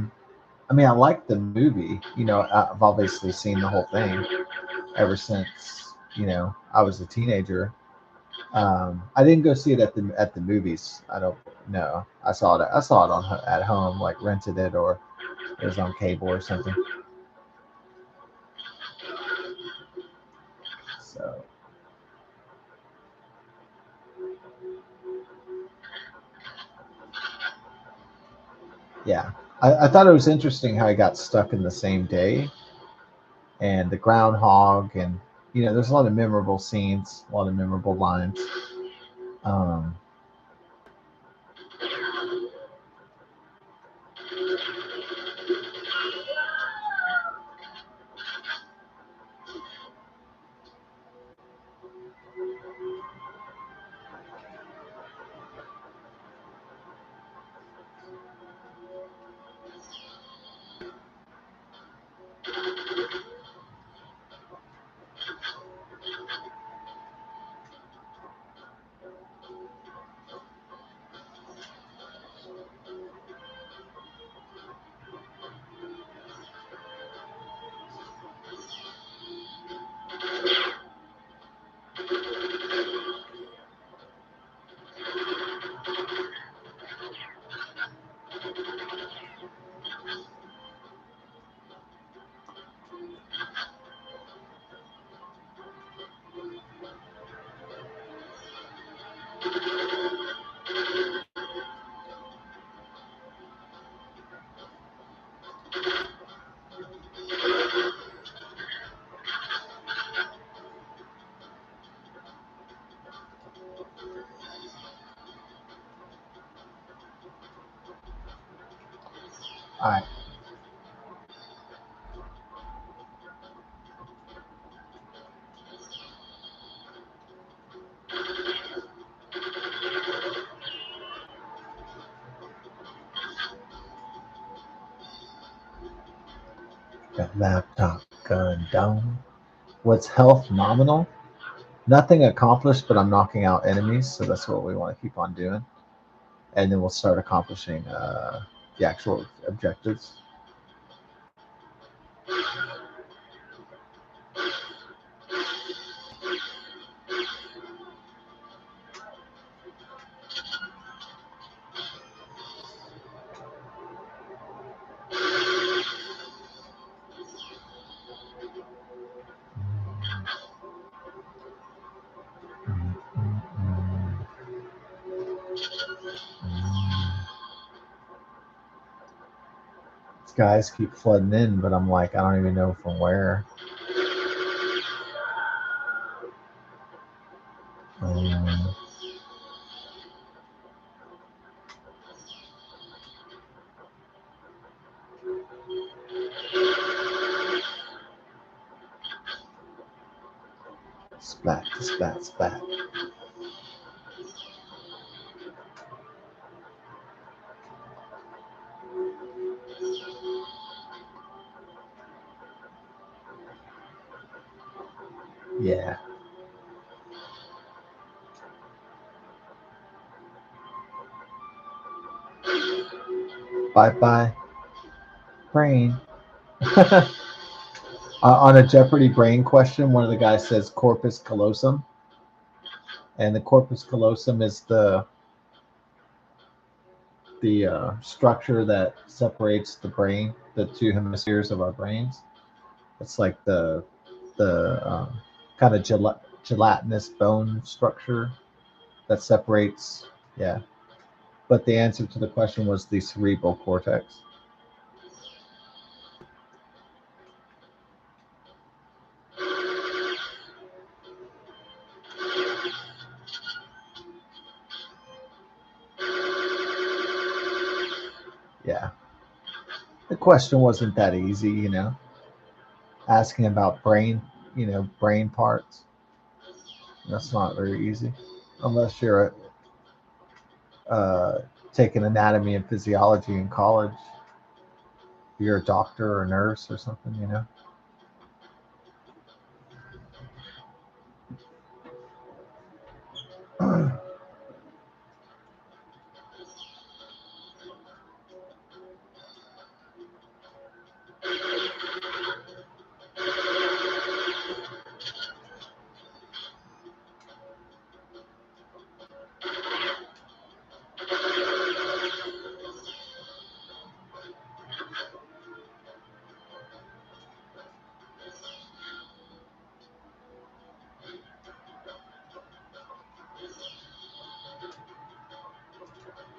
like the movie. I've obviously seen the whole thing ever since I was a teenager. I didn't go see it at the movies. I don't know. I saw it at home, like rented it or it was on cable or something. So yeah, I thought it was interesting how he got stuck in the same day and the groundhog and there's a lot of memorable scenes, a lot of memorable lines. Um, All right. Got laptop gun down. What's health nominal? Nothing accomplished, but I'm knocking out enemies, so that's what we want to keep on doing. And then we'll start accomplishing the actual objectives. These guys keep flooding in, but I'm like, I don't even know from where. Um, splat, splat, splat. Yeah. Bye bye, brain. On a Jeopardy brain question, one of the guys says corpus callosum, and the corpus callosum is the structure that separates the brain, the two hemispheres of our brains. It's like the kind of gelatinous bone structure that separates. Yeah, but the answer to the question was the cerebral cortex. Yeah, the question wasn't that easy, asking about brain, brain parts. That's not very easy unless you're taking anatomy and physiology in college. You're a doctor or a nurse or something.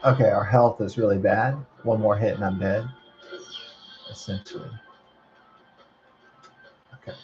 Okay, our health is really bad. One more hit and I'm dead, essentially. Okay.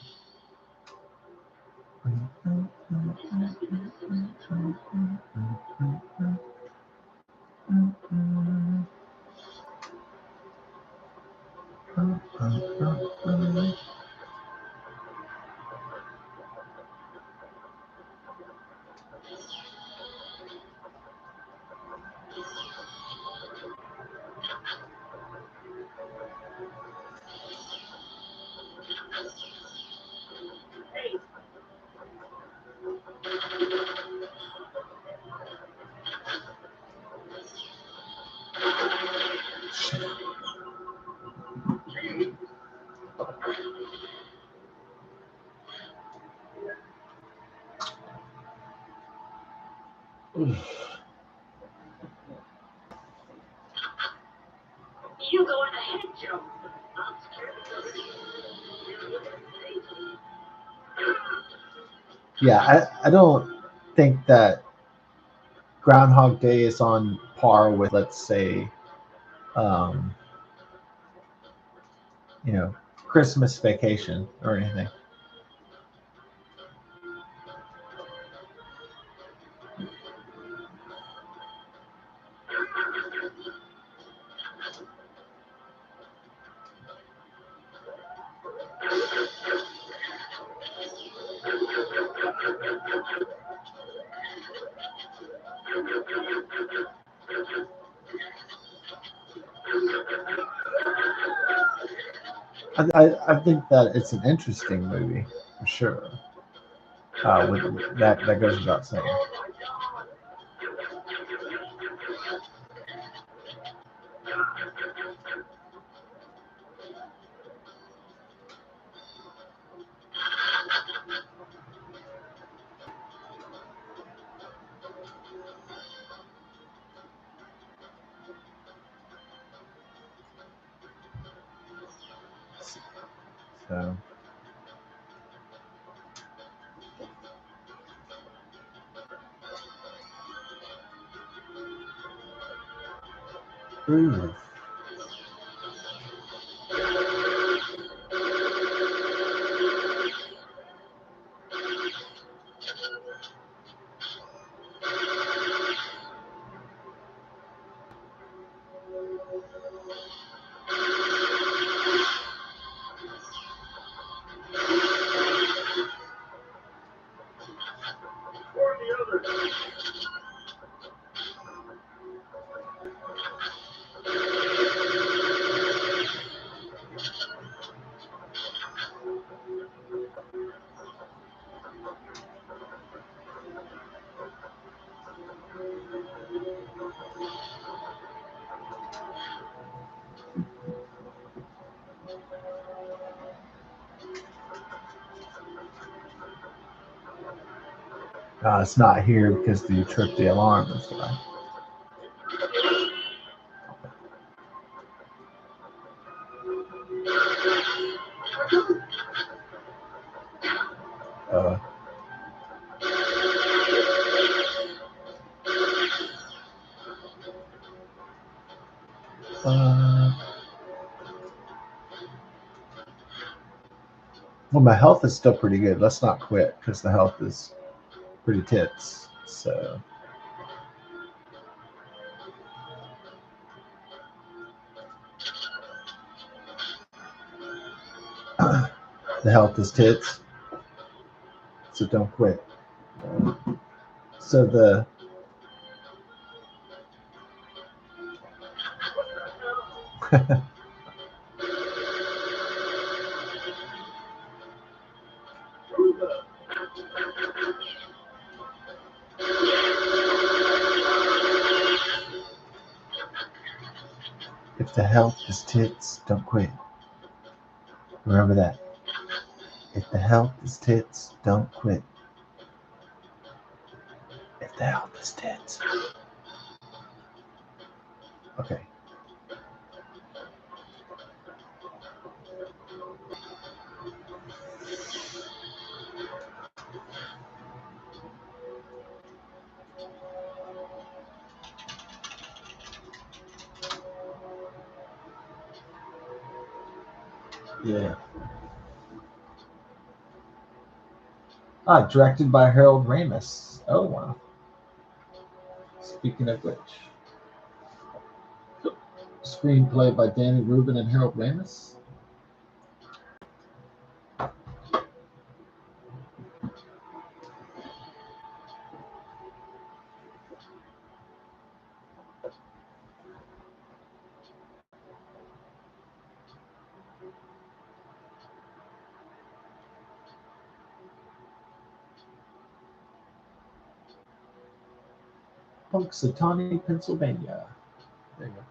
You go ahead, Joe. I'm scared of the Yeah, I don't think that Groundhog Day is on par with, let's say, um, Christmas Vacation or anything. I think that it's an interesting movie for sure. With that goes without saying. So. Ooh. It's not here because you tripped the alarm. That's why. Uh, uh, well, my health is still pretty good. Let's not quit because the health is pretty tits. So. The health is tits. So don't quit. So the if the health is tits, don't quit. Remember that. If the health is tits, don't quit. If the health is tits. Okay. Yeah. Directed by Harold Ramis. Oh wow. Speaking of which, screenplay by Danny Rubin and Harold Ramis. Punxsutawney, Pennsylvania. There you go.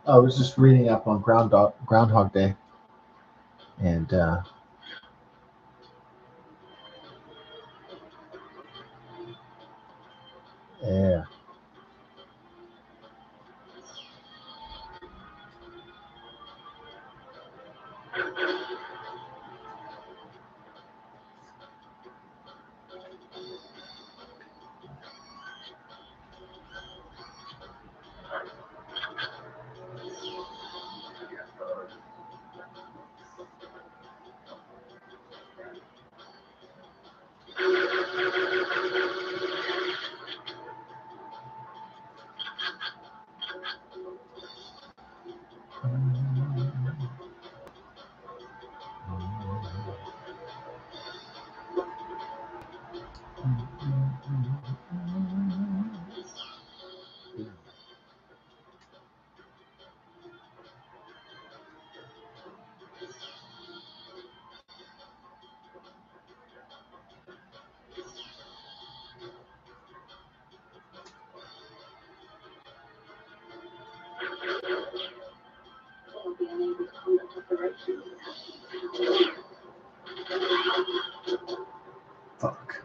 I was just reading up on Groundhog Day, and yeah, We'll be unable to conduct operations. fuck.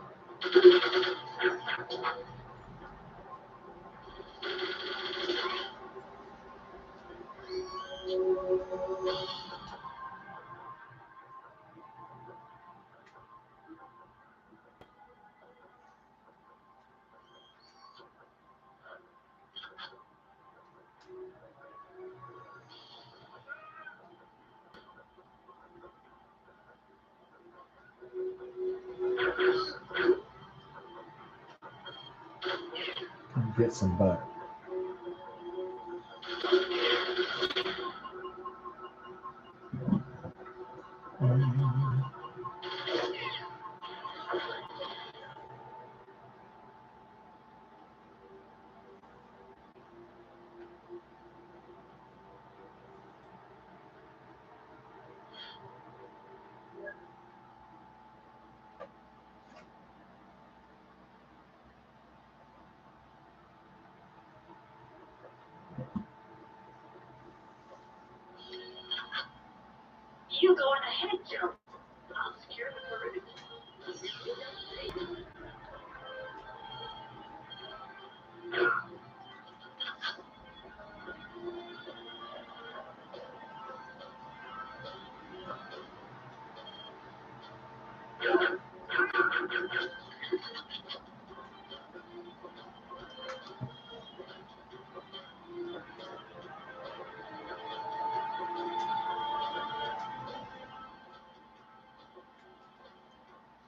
Get some butt. You go on ahead, Joe. I'll secure the perimeter.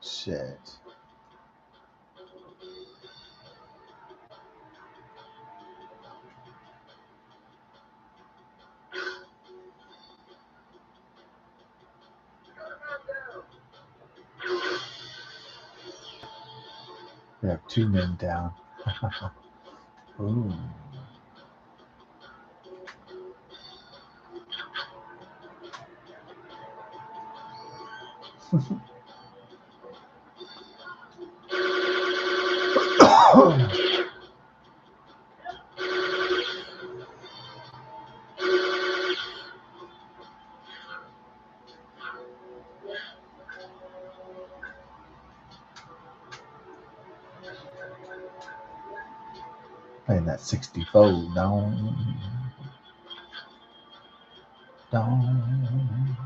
Shit. We have 2 men down. Ooh. Playing that 64 down. Down.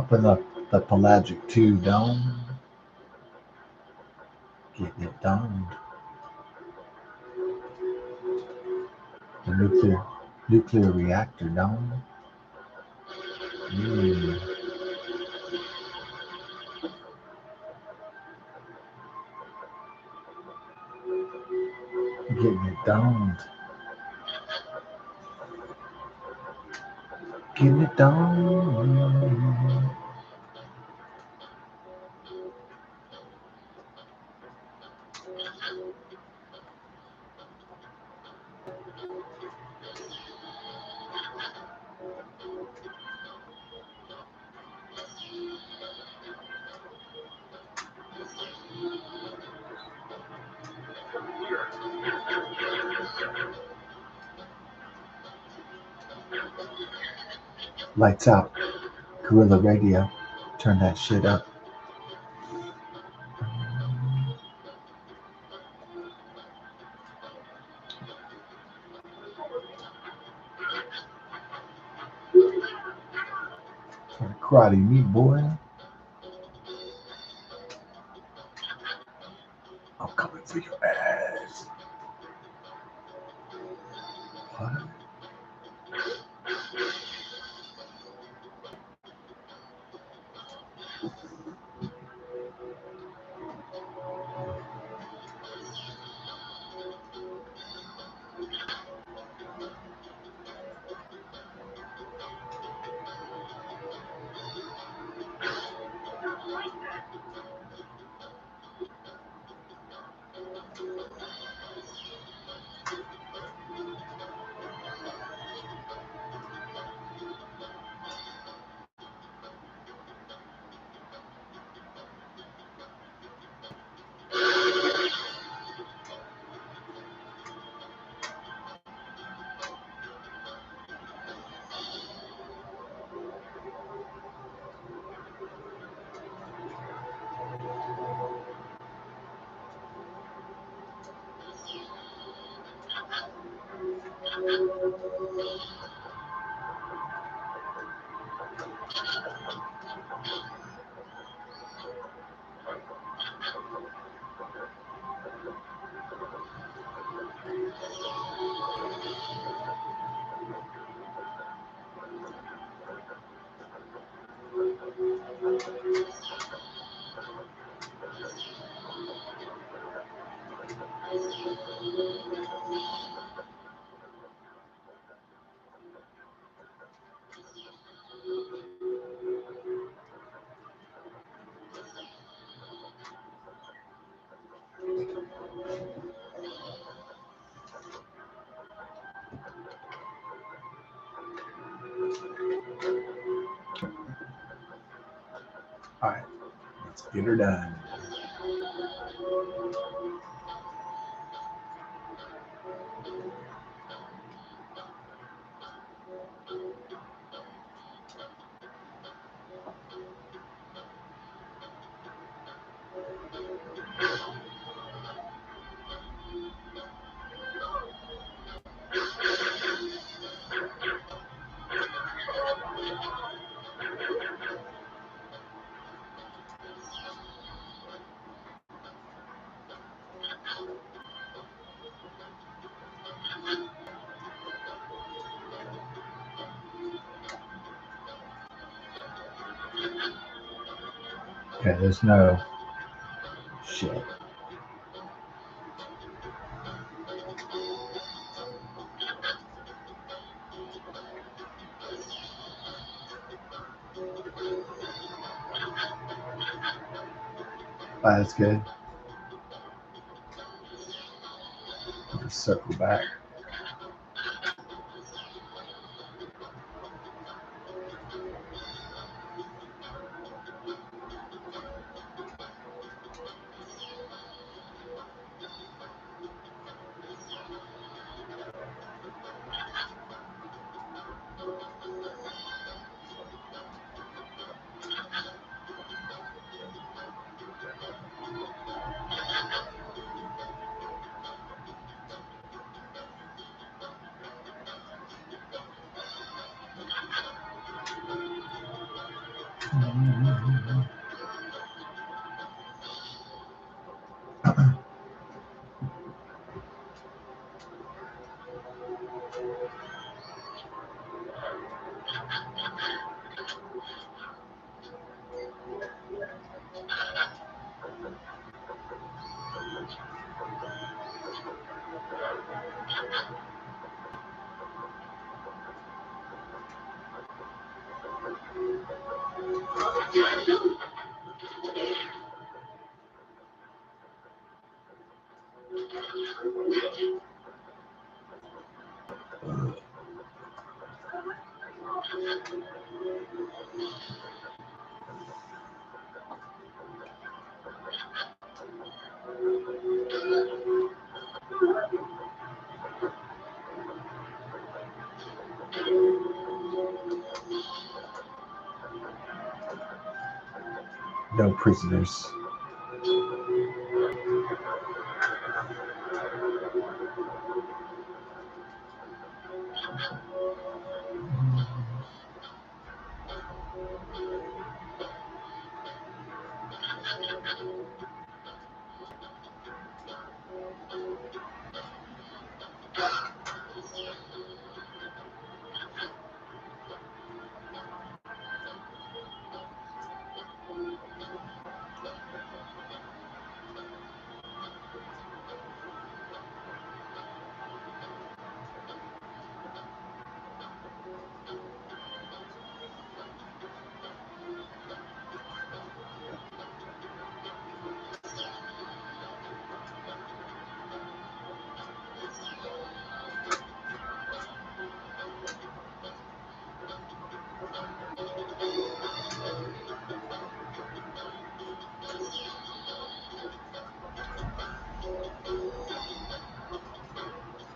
Open up the Pelagic II dome. Getting it done. The nuclear reactor dome. Mm. Getting it done. Getting it done. Lights out. Gorilla Radio. Turn that shit up. Try to karate me, boy. I'm coming for your ass. What? All right, let's get her done. Okay, there's no shit. That's good. Just circle back. No prisoners.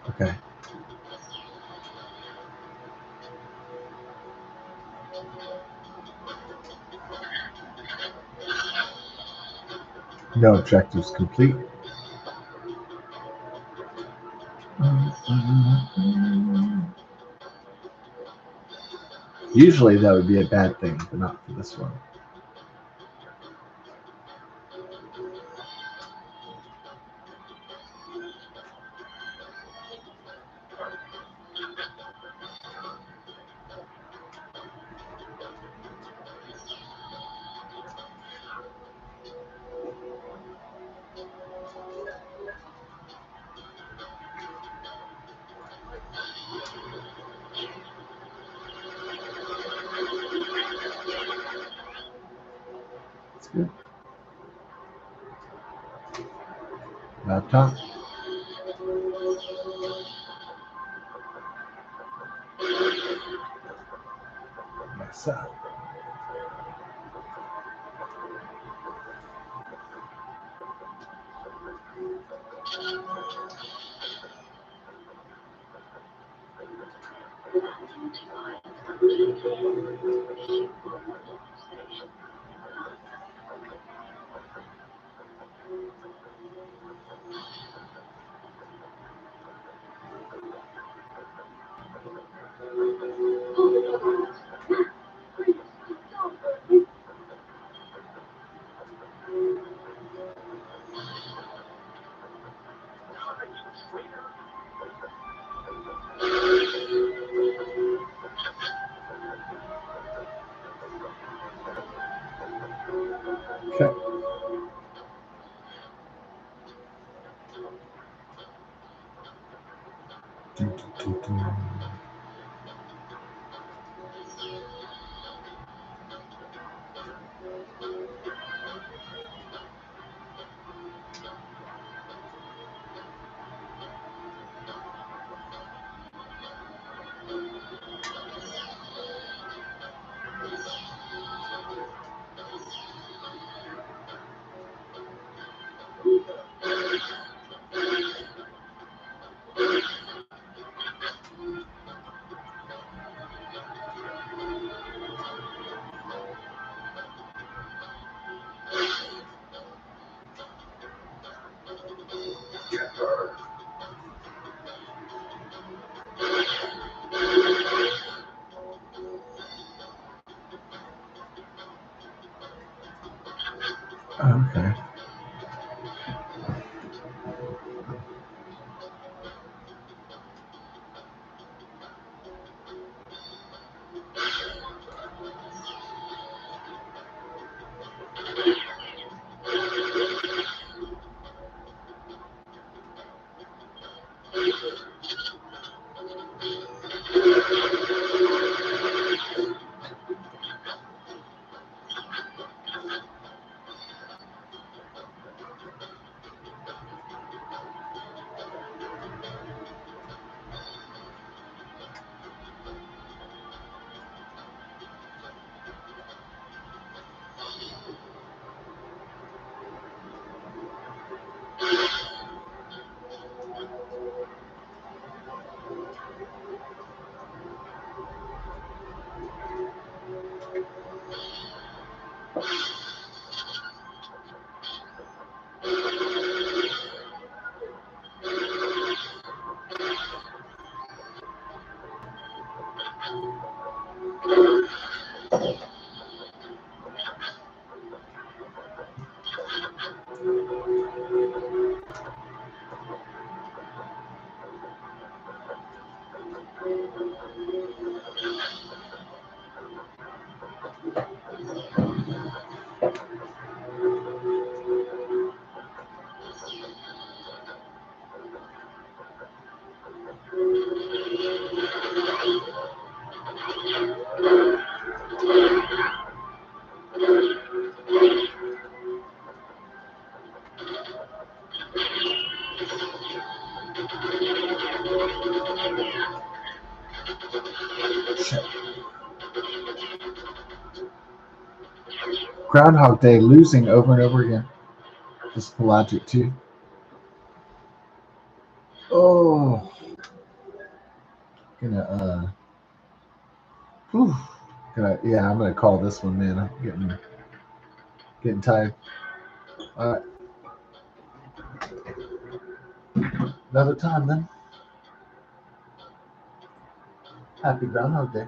Okay. No objectives complete. Usually that would be a bad thing, but not for this one. That's good. Laptop. Yes, sir. Okay. Okay. Groundhog Day losing over and over again. This Pelagic II. Oh, gonna whew, I'm gonna call this one, man. I'm getting tired. All right, another time then. Happy Groundhog Day.